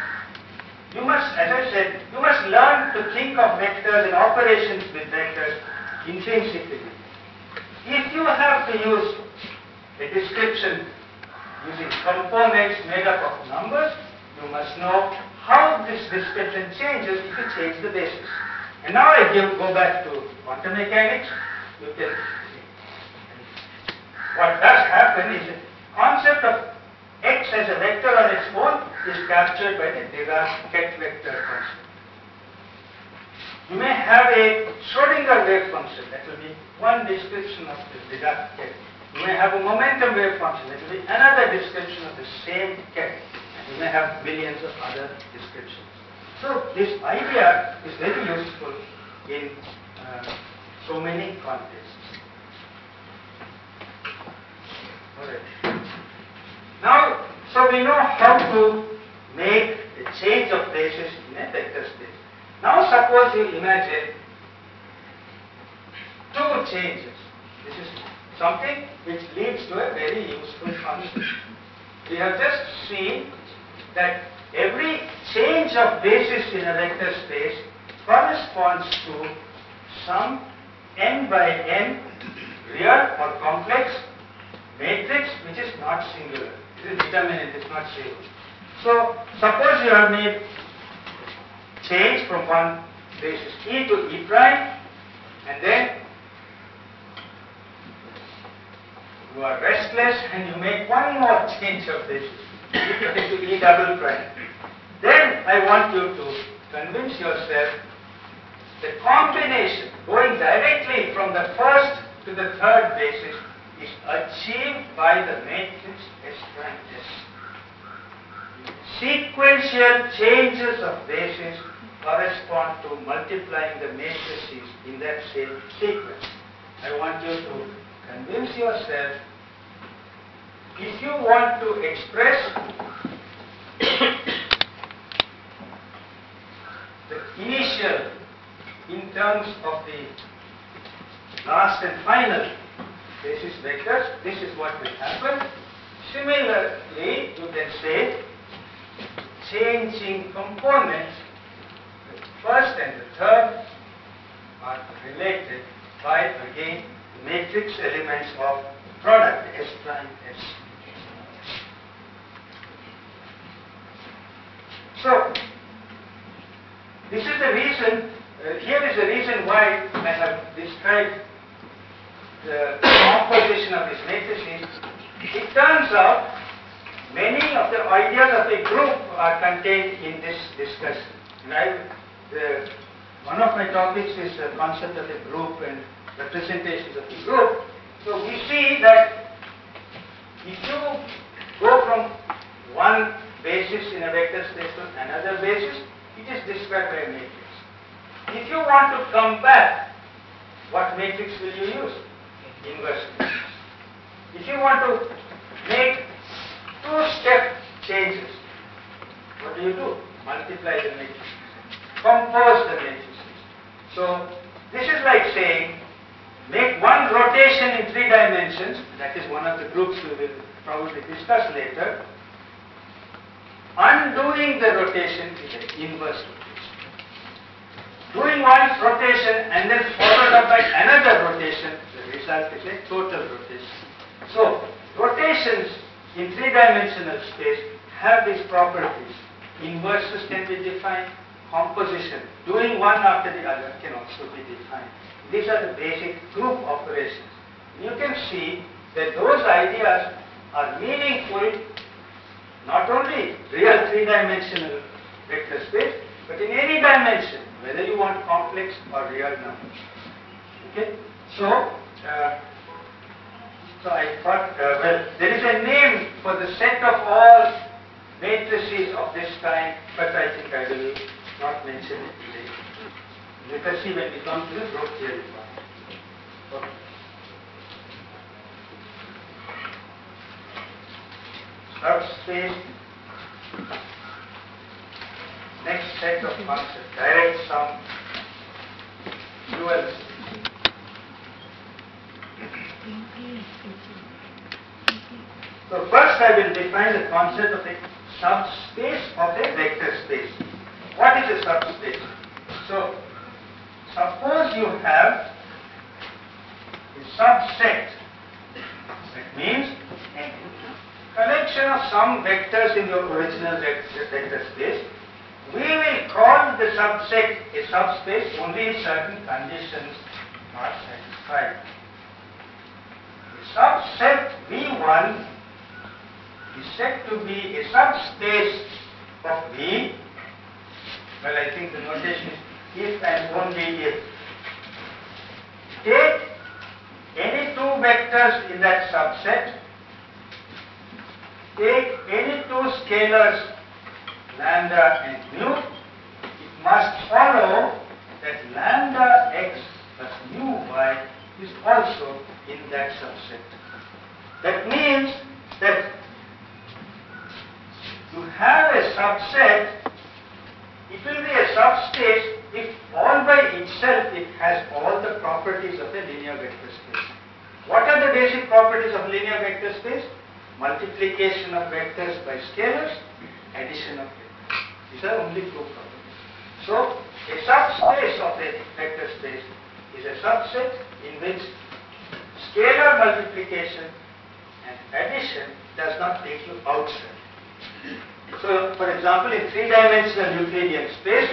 you must, as I said, you must learn to think of vectors and operations with vectors intrinsically. If you have to use a description using components made up of numbers, you must know how this description changes if you change the basis. And now I go back to quantum mechanics. You can see. What does happen is the concept of x as a vector on its own is captured by the Dirac-Ket vector function. You may have a Schrodinger wave function, that will be one description of the Dirac-Ket. You may have a momentum wave function, that will be another description of the same ket. And you may have millions of other descriptions. So this idea is very useful in so many contexts. Alright. Now, so we know how to make a change of basis in a vector space. Now suppose you imagine two changes. This is something which leads to a very useful function. We have just seen that every change of basis in a vector space corresponds to some n by n real or complex matrix which is not singular. It is determinate, it is not zero. So suppose you have made change from one basis E to E prime, and then you are restless and you make one more change of basis, you put it to E double prime. Then I want you to convince yourself the combination going directly from the first to the third basis is achieved by the matrix S prime S. Sequential changes of basis correspond to multiplying the matrices in that same sequence. I want you to convince yourself, if you want to express the initial in terms of the last and final basis vectors, this is what will happen. Similarly, you can say changing components, the first and the third are related by, again, the matrix elements of product S prime S. So, this is the reason, here is the reason why I have described the composition of these matrices. It turns out many of the ideas of a group are contained in this discussion. One of my topics is the concept of a group and representations of a group. So we see that if you go from one basis in a vector space to another basis, it is described by a matrix. If you want to come back, what matrix will you use? Inverse matrix. If you want to make two-step changes, what do? Multiply the matrices, compose the matrices. So this is like saying, make one rotation in 3 dimensions, that is one of the groups we will probably discuss later. Undoing the rotation is an inverse rotation. Doing one rotation and then followed up by another rotation, the result is a total rotation. So, rotations in 3-dimensional space have these properties. Inverses can be defined, composition, doing one after the other can also be defined. These are the basic group operations. You can see that those ideas are meaningful not only real 3-dimensional vector space, but in any dimension, whether you want complex or real numbers. Okay? So I thought, well, there is a name for the set of all matrices of this kind, but I think I will not mention it today. Let us see when we come to the group theory part. Okay. Subspace, next set of concepts, direct sum, dual. So first I will define the concept of a subspace of a vector space. What is a subspace? So suppose you have a subset, that means a collection of some vectors in your original vector space. We will call the subset a subspace only if certain conditions are satisfied. The subset V1 is said to be a subspace of V. Well, I think the notation is if and only if. Take any 2 vectors in that subset, take any 2 scalars lambda and mu, it must follow that lambda x plus mu y is also in that subset. That means that you have a subset, it will be a subspace if all by itself it has all the properties of a linear vector space. What are the basic properties of linear vector space? Multiplication of vectors by scalars, addition of vectors. These are only 2 properties. So, a subspace of a vector space is a subset in which scalar multiplication and addition does not take you outside. So, for example, in 3-dimensional Euclidean space,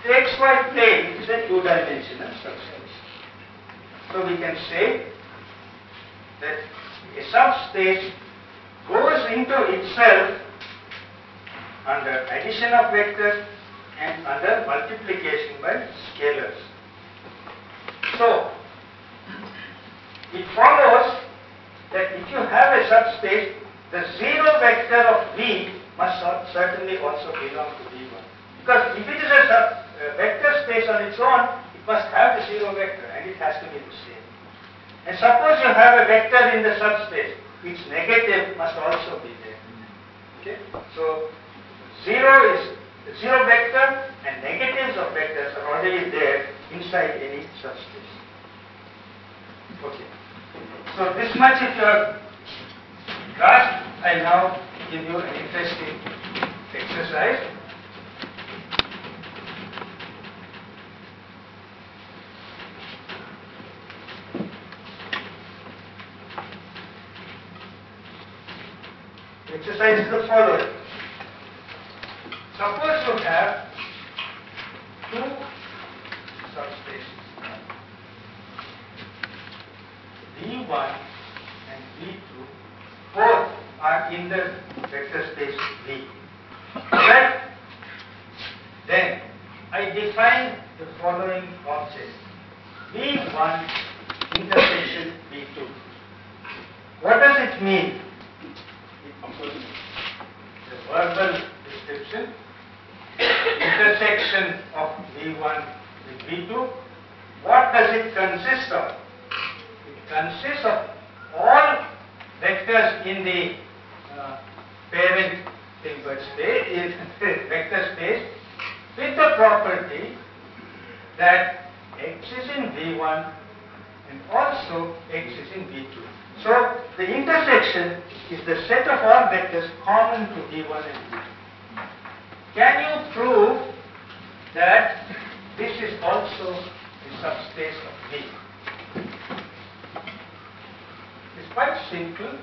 the xy plane is a 2-dimensional subspace. So, we can say that a subspace goes into itself under addition of vectors and under multiplication by scalars. So, it follows that if you have a subspace, the zero vector of V must certainly also belong to V1. Because if it is a vector space on its own, it must have the zero vector and it has to be the same. And suppose you have a vector in the subspace, its negative must also be there. Okay? So, zero vector and negatives of vectors are already there inside any subspace. Okay. So this much if you have grasped, I now give you an interesting exercise. The exercise is the following. Suppose you have two subspaces, V1 and V2, both are in the vector space V. Well, then I define the following object, V1 intersection V2. What does it mean? The verbal description, intersection of V1 with V2. What does it consist of? It consists of all vectors in the parent vector space with the property that X is in V1 and also X is in V2. So the intersection is the set of all vectors common to V1 and V2. Can you prove that this is also a subspace of V? It's quite simple.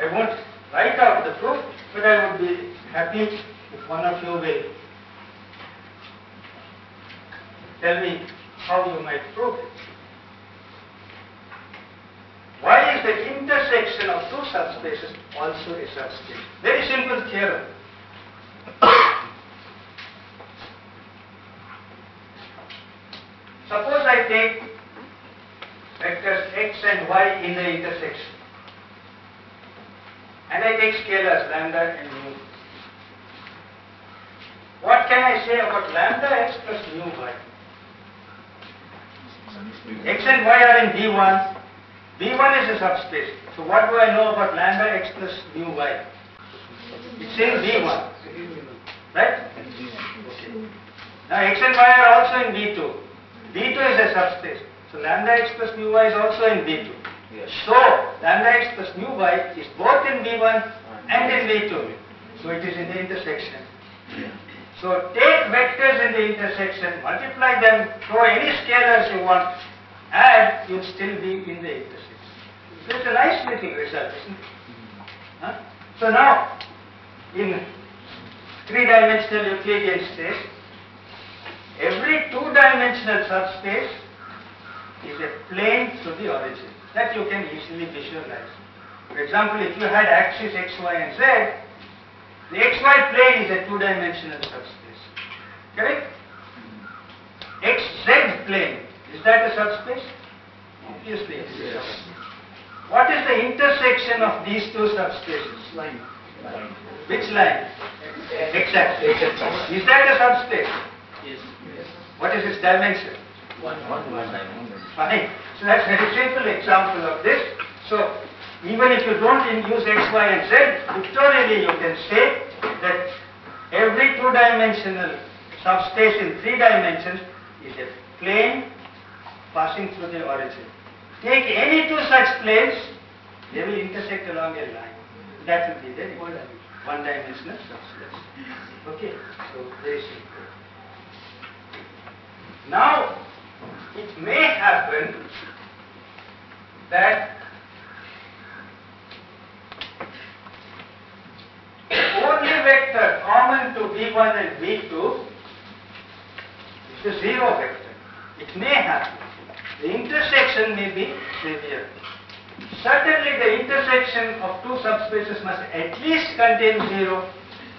I won't write out the proof, but I would be happy if one of you will tell me how you might prove it. Why is the intersection of two subspaces also a subspace? Very simple theorem. Suppose I take vectors x and y in the intersection, and I take scalars lambda and mu. What can I say about lambda x plus mu y? X and y are in V1. V1 is a subspace. So what do I know about lambda x plus mu y? It's in V1. Right? Okay. Now x and y are also in V2. V2 is a subspace. So lambda x plus mu y is also in V2. Yes. So lambda x plus mu y is both in V1 and in V2. So it is in the intersection. Yeah. So take vectors in the intersection, multiply them, throw any scalars you want, add, you'll still be in the intersection. So it's a nice little result, isn't it? Huh? So now, in three-dimensional Euclidean space, every two-dimensional subspace is a plane to the origin. That you can easily visualize. For example, if you had axis x, y and z, the xy plane is a two-dimensional subspace. Correct? Xz plane, is that a subspace? Obviously it is a subspace. What is the intersection of these two subspaces? Line. Which line? X-axis. Is that a subspace? Yes. What is its dimension? One dimension. Fine. So that's a very simple example of this. So even if you don't use x, y and z, pictorially you can say that every two-dimensional subspace in three dimensions is a plane passing through the origin. Take any two such planes, they will intersect along a line. That will be the one-dimensional subspace. Okay, so very simple. Now, it may happen that only vector common to V1 and V2 is the zero vector. It may happen. The intersection may be trivial. certainly the intersection of two subspaces must at least contain 0.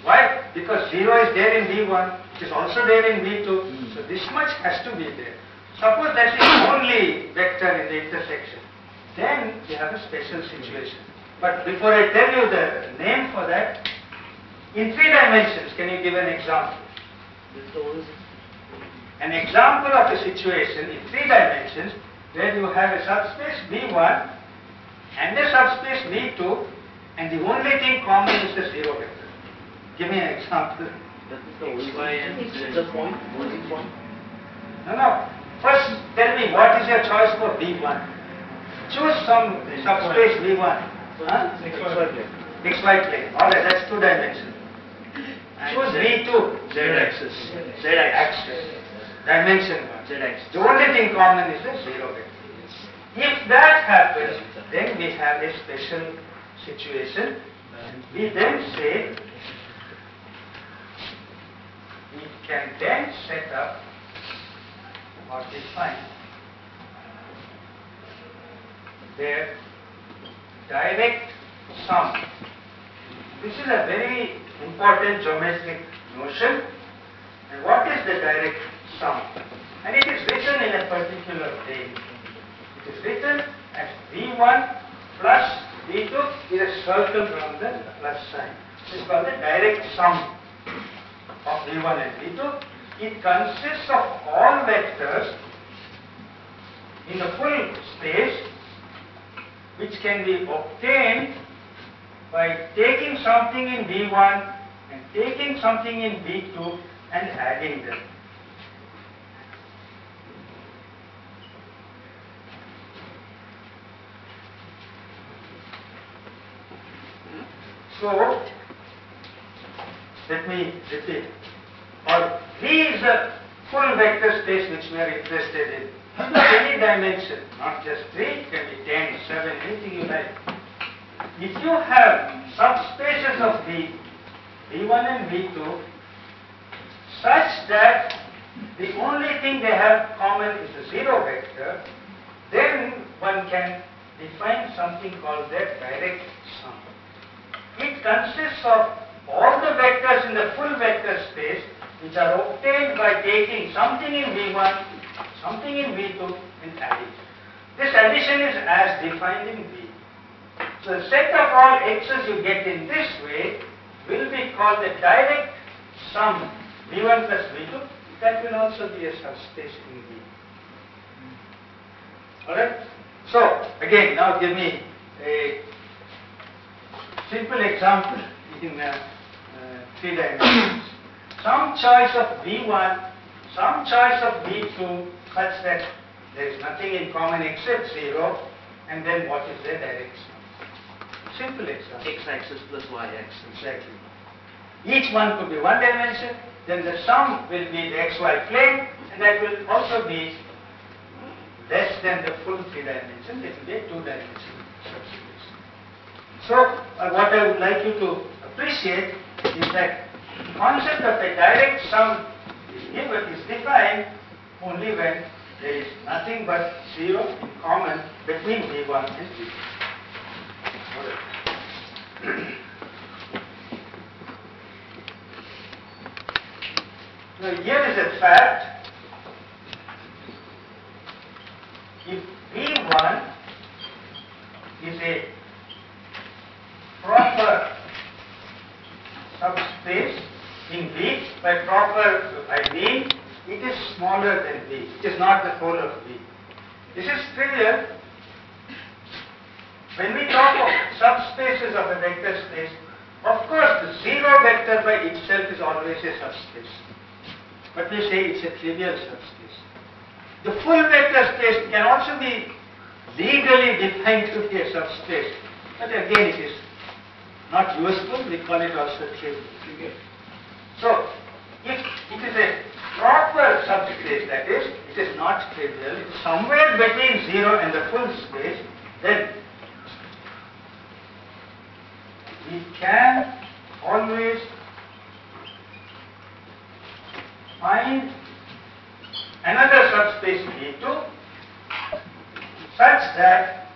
Why? Because 0 is there in V1, it is also there in V2, so this much has to be there. Suppose that is the only vector in the intersection, then we have a special situation. But before I tell you the name for that, in 3 dimensions, can you give an example? An example of a situation in 3 dimensions where you have a subspace V1 and a subspace V2 and the only thing common is the 0 vector. Give me an example. That is the origin. Is the point, origin point? No. First tell me what is your choice for V1. Choose some subspace V1. Huh? XY plane. Alright, that's 2 dimensions. Choose V2. Z-axis. Z-axis. Dimension 1. Z-axis. The only thing common is the 0 vector. If that happens, then we have a special situation. We then say, we can then set up what we find. Their direct sum. This is a very important geometric notion. And what is the direct sum? And it is written in a particular way. It is written as V1 plus V2 with a circle around the plus sign. This is called the direct sum of V1 and V2. It consists of all vectors in the full space which can be obtained by taking something in V1 and taking something in V2 and adding them. So, let me repeat. Or V is a full vector space which we are interested in. Any dimension, not just 3, it can be 10, 7, anything you like. If you have subspaces of V, V1 and V2, such that the only thing they have common is the 0 vector, then one can define something called the direct sum. It consists of all the vectors in the full vector space which are obtained by taking something in V1, something in V2 and adding. This addition is as defined in V. So the set of all x's you get in this way will be called the direct sum V1 plus V2. That will also be a subspace in V. Alright? So again, now give me a simple example in 3 dimensions. Some choice of V1, some choice of V2 such that there is nothing in common except 0, and then what is the direct sum? Simple example. X-axis plus Y-axis. Exactly. Each one could be 1 dimension, then the sum will be the XY plane, and that will also be less than the full 3 dimensions, it will be a 2 dimension subspace. So, what I would like you to appreciate is that the concept of a direct sum is defined only when there is nothing but 0 in common between V1 and V2. Now here is a fact. If V1 is a proper subspace in V, by proper I mean it is smaller than V, it is not the whole of V. This is trivial. When we talk of subspaces of a vector space, of course the 0 vector by itself is always a subspace. But we say it's a trivial subspace. The full vector space can also be legally defined to be a subspace. But again it is not useful, we call it also trivial. So, if it is a proper subspace, that is, it is not trivial, it is somewhere between 0 and the full space, then we can always find another subspace V2 such that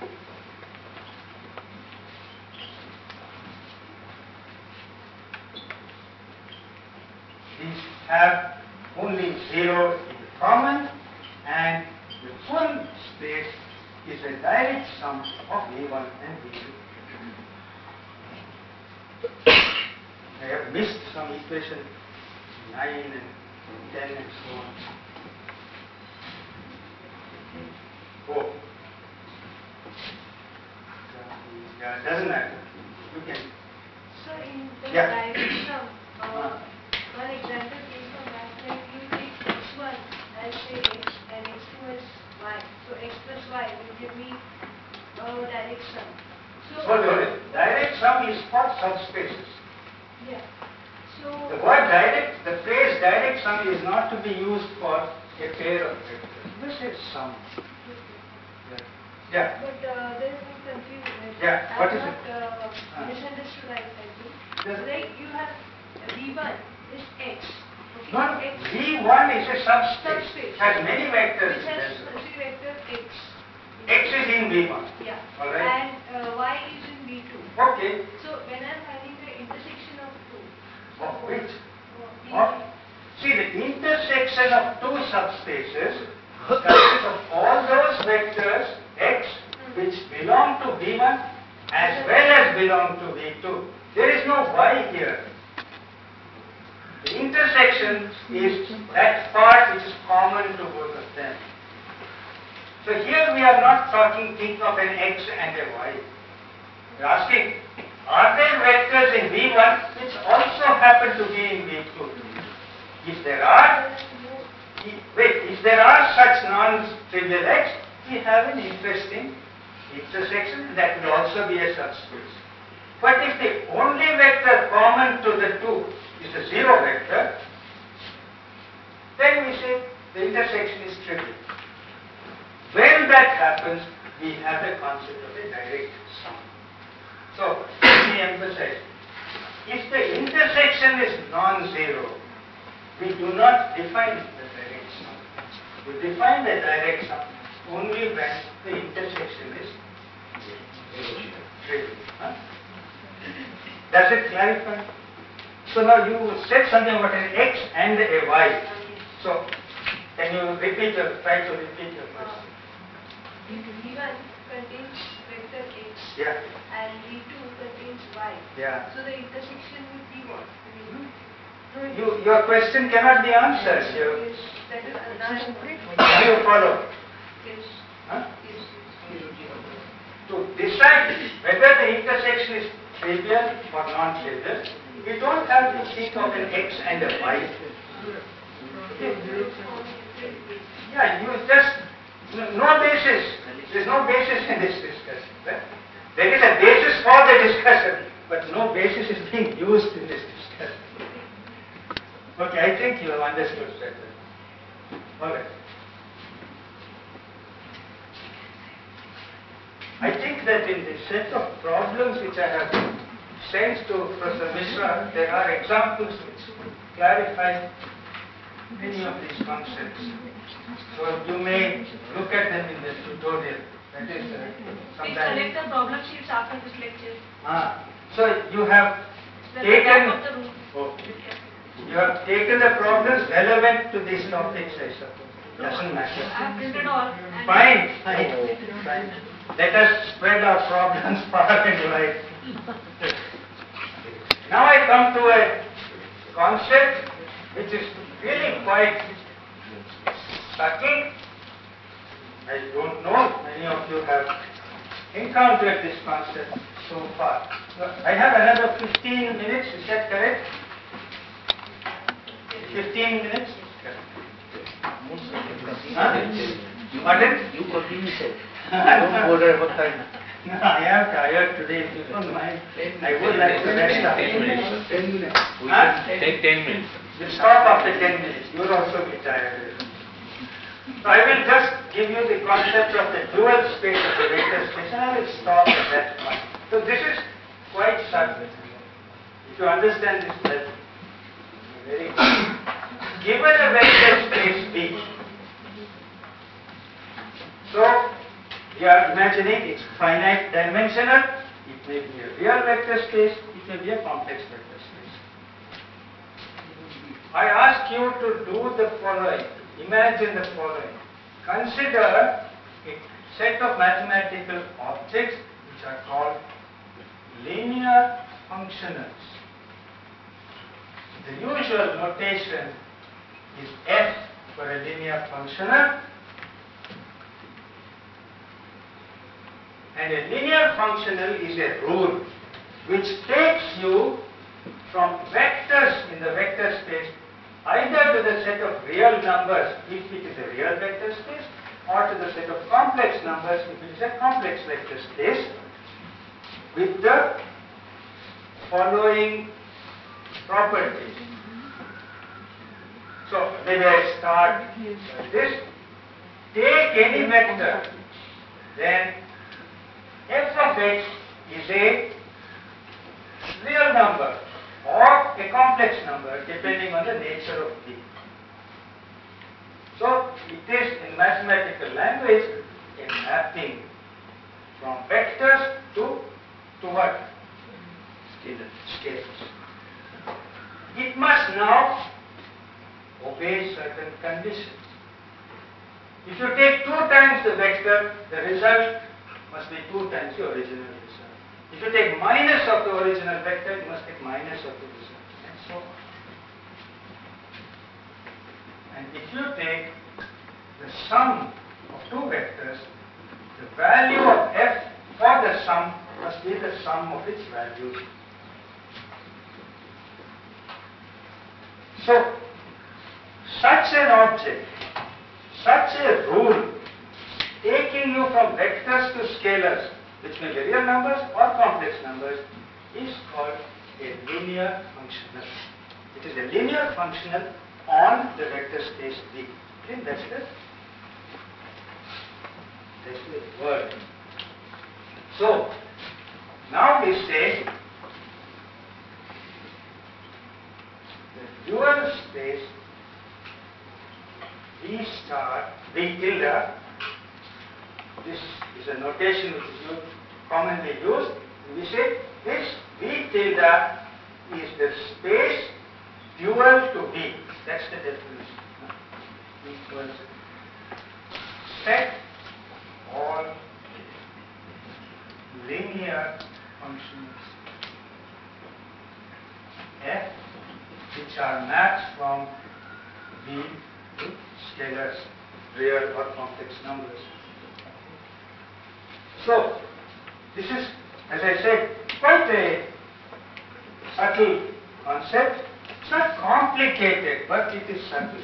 have only 0 in common, and the full space is a direct sum of V1 and V2. I have missed some equation 9 and 10 and so on. Oh. Yeah, it doesn't matter. You can. So in the Yeah. direct sum, one example case from last time, you take x1 as say x and x2 as y. So x plus y will give me direct sum. So Hold on. Direct sum is for subspaces. yeah. So The word direct, the phrase direct sum is not to be used for a pair of vectors. This is sum. Yeah. but there is some confusion. Yeah, what is it? Not misunderstood, I think. Yes. Like you have V1 is x. Okay? No, X V1 is a subspace. Subspace. Has many vectors. which has three vector x. X is in V1. Yeah. All right. And y is in V2. Okay. So when I am finding the intersection of two. Of which? V- Of, see, the intersection of two subspaces consists of all those vectors x which belong to V1 as well as belong to V2. There is no y here. The intersection is that part which is common to both of them. So here we are not talking, think of an x and a y. We are asking, are there vectors in V1 which also happen to be in V2? If there are, if there are such non-trivial x, we have an interesting intersection that will also be a subspace. But if the only vector common to the two is a 0 vector, then we say the intersection is trivial. When that happens, we have the concept of a direct sum. So, let me emphasize, if the intersection is non-zero, we do not define the direct sum. We define the direct sum only when the intersection is trivial. Huh? Does it clarify? So now you said something about an x and a y. So, can you try to repeat your question? V1 contains vector x Yeah, and V2 contains y. yeah. So the intersection would be what? Your question cannot be answered. Yes, that is another. Do you follow? Yes. Huh? Yes. To decide whether the intersection is trivial or non-trivial, we don't have to think of an x and a y. Yeah, you just, no basis. There's no basis in this discussion. Right? There is a basis for the discussion, but no basis is being used in this discussion. Okay, I think you have understood better. All right. I think that in the set of problems which I have sent to Professor Mishra, there are examples which clarify many of these concepts. So you may look at them in the tutorial. That is Please sometime. collect the problem sheets after this lecture. So you have The back taken. of the room. Oh. You have taken the problems relevant to these topics, I suppose. Doesn't matter. I have printed all. and- Fine. Fine. Let us spread our problems far and wide. Now I come to a concept which is really quite subtle. I don't know many of you have encountered this concept so far. I have another 15 minutes, is that correct? 15 minutes? Huh? Pardon? You continue, sir. Don't bother about time. No, I am tired today, if you don't mind. I would like to rest up. 10 minutes. 10 minutes. We Huh? can take 10 minutes. We'll stop after 10 minutes. You will also be tired. So I will just give you the concept of the dual space of the vector space, and I will stop at that point. So this is quite subtle. If you understand this well, very good. Given a vector space V, so we are imagining it's finite dimensional, it may be a real vector space, it may be a complex vector space. I ask you to do the following. Imagine the following. Consider a set of mathematical objects which are called linear functionals. The usual notation is f for a linear functional, and a linear functional is a rule which takes you from vectors in the vector space either to the set of real numbers if it is a real vector space, or to the set of complex numbers if it is a complex vector space, with the following properties. So maybe I start like this. Take any vector, then f of x is a real number or a complex number depending on the nature of B. So it is in mathematical language a mapping from vectors to what? Scalars. It must now obey certain conditions. If you take 2 times the vector, the result must be 2 times the original result. If you take minus of the original vector, you must take minus of the result, and so on. And if you take the sum of 2 vectors, the value of f for the sum must be the sum of its values. So, such an object, such a rule, taking you from vectors to scalars, which may be real numbers or complex numbers, is called a linear functional. It is a linear functional on the vector space V. Okay, that's the word. So, now we say the dual space V star, V tilde, this is a notation which is commonly used. We say this V tilde is the space dual to V. That's the definition. Equals set all linear functions f which are mapped from V to scalars, real or complex numbers. So, this is, as I said, quite a subtle concept. It's not complicated, but it is subtle.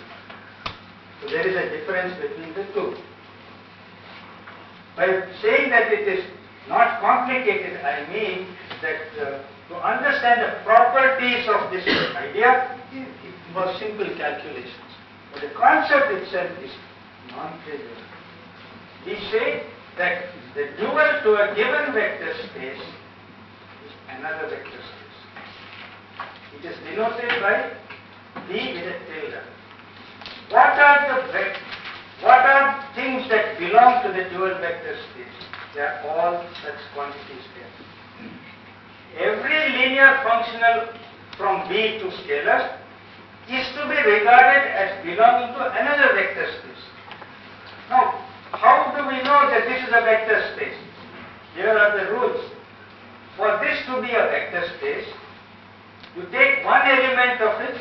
So, there is a difference between the two. By saying that it is not complicated, I mean that to understand the properties of this idea, it involves simple calculations. But the concept itself is non-trivial. We say that the dual to a given vector space is another vector space. It is denoted by V with a tilde. What are things that belong to the dual vector space? They are all such quantities there. Every linear functional from V to scalar is to be regarded as belonging to another vector space. Now, how do we know that this is a vector space? Here are the rules. For this to be a vector space, you take one element of it,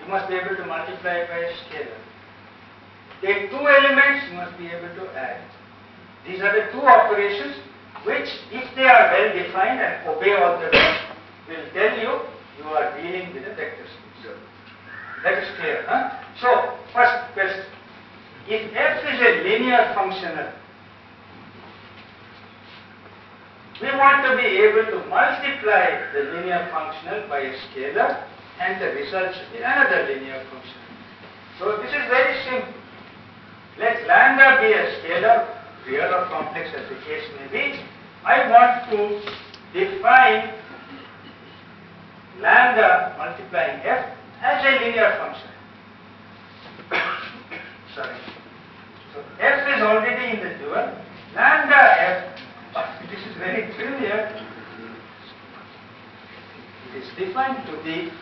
you must be able to multiply it by a scalar. Take 2 elements, you must be able to add. These are the 2 operations which, if they are well defined and obey all the rules, will tell you you are dealing with a vector space. That is clear, huh? So, first question. If f is a linear functional, we want to be able to multiply the linear functional by a scalar, and the result should be another linear functional. So, this is very simple. Let lambda be a scalar, real or complex as the case may be. I want to define lambda multiplying f as a linear function. Sorry. So f is already in the dual. Lambda f, but this is very trivial. It is defined to be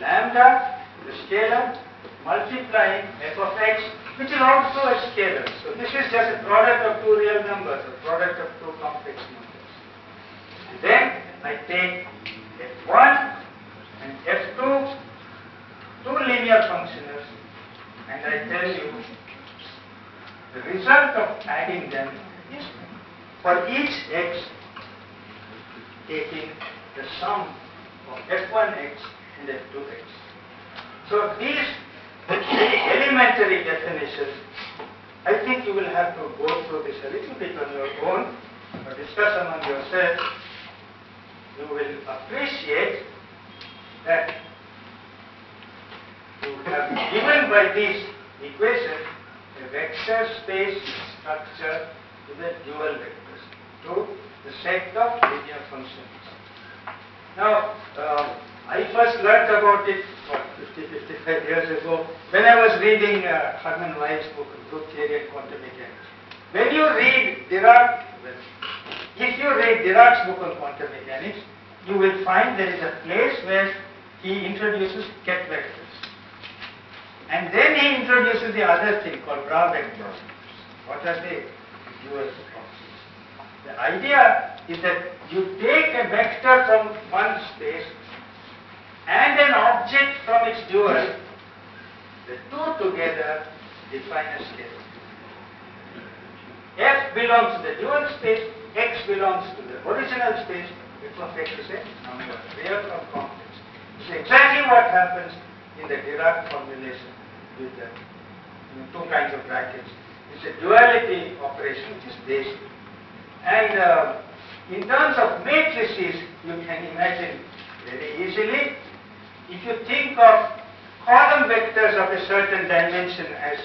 lambda the scalar multiplying f of x, which is also a scalar. So this is just a product of two real numbers, a product of two complex numbers. And then I take f1 and f2, two linear functionals, and I tell you the result of adding them is for each x taking the sum of f1x and f2x. So these very elementary definitions, I think you will have to go through this a little bit on your own, or discuss among yourselves. You will appreciate that you have given by these equations a vector space structure to the dual vectors, to the set of linear functions. Now, I first learnt about it 50-55 years ago when I was reading Hermann Weyl's book, Group Theory and Quantum Mechanics. When you read Dirac, if you read Dirac's book on quantum mechanics, you will find there is a place where he introduces Ket vectors. And then he introduces the other thing called Bra vectors. What are they? Dual properties. The idea is that you take a vector from one space and an object from its dual, the two together define a scalar. F belongs to the dual space, x belongs to the original space, f of x is a number, real or complex. It's exactly what happens in the Dirac formulation with the two kinds of brackets. It's a duality operation which is basic. And in terms of matrices, you can imagine very easily, if you think of column vectors of a certain dimension as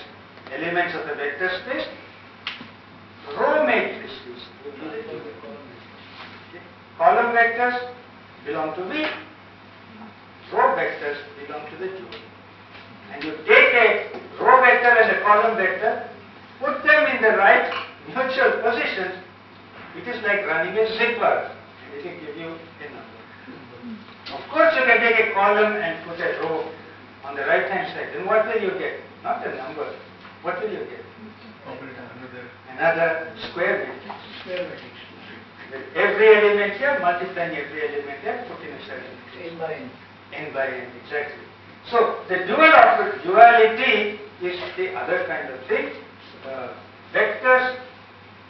elements of the vector space, row matrices would be the two. Column vectors belong to V, row vectors belong to the dual. And you take a row vector and a column vector, put them in the right mutual positions, it is like running a zipper, and it will give you a number. Of course, you can take a column and put a row on the right hand side. Then what will you get? Not a number. What will you get? Another square matrix. Square matrix. With every element here, multiplying every element here, put in a certain place. N by N. N by N, exactly. So, the duality is the other kind of thing. Vectors,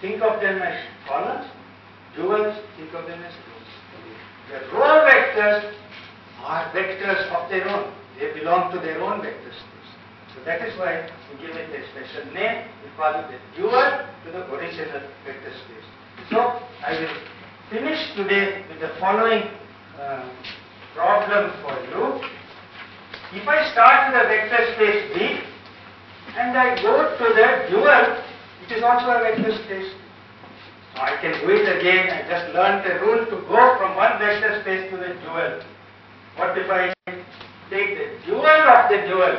think of them as columns. Duals, think of them as rows. The row vectors are vectors of their own. They belong to their own vector space. So that is why we give it a special name. We call it the dual to the original vector space. So I will finish today with the following problem for you. If I start with a vector space V and I go to the dual, it is also a vector space. So I can do it again. I just learned a rule to go from one vector space to the dual. What if I take the dual of the dual?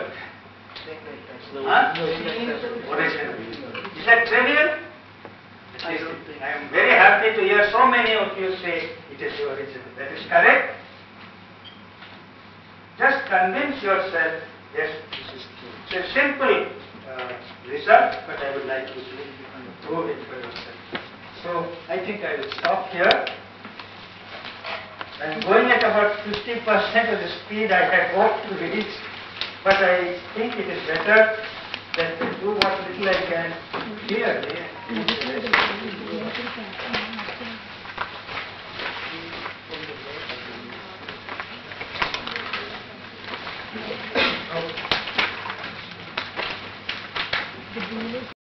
Original. Is that trivial? I am very happy to hear so many of you say it is the original. That is correct. Just convince yourself, yes, this is true. It's a simple result, but I would like you to prove it for yourself. So I think I will stop here. I am going at about 50% of the speed I had hoped to reach, but I think it is better that I do what little I can clearly.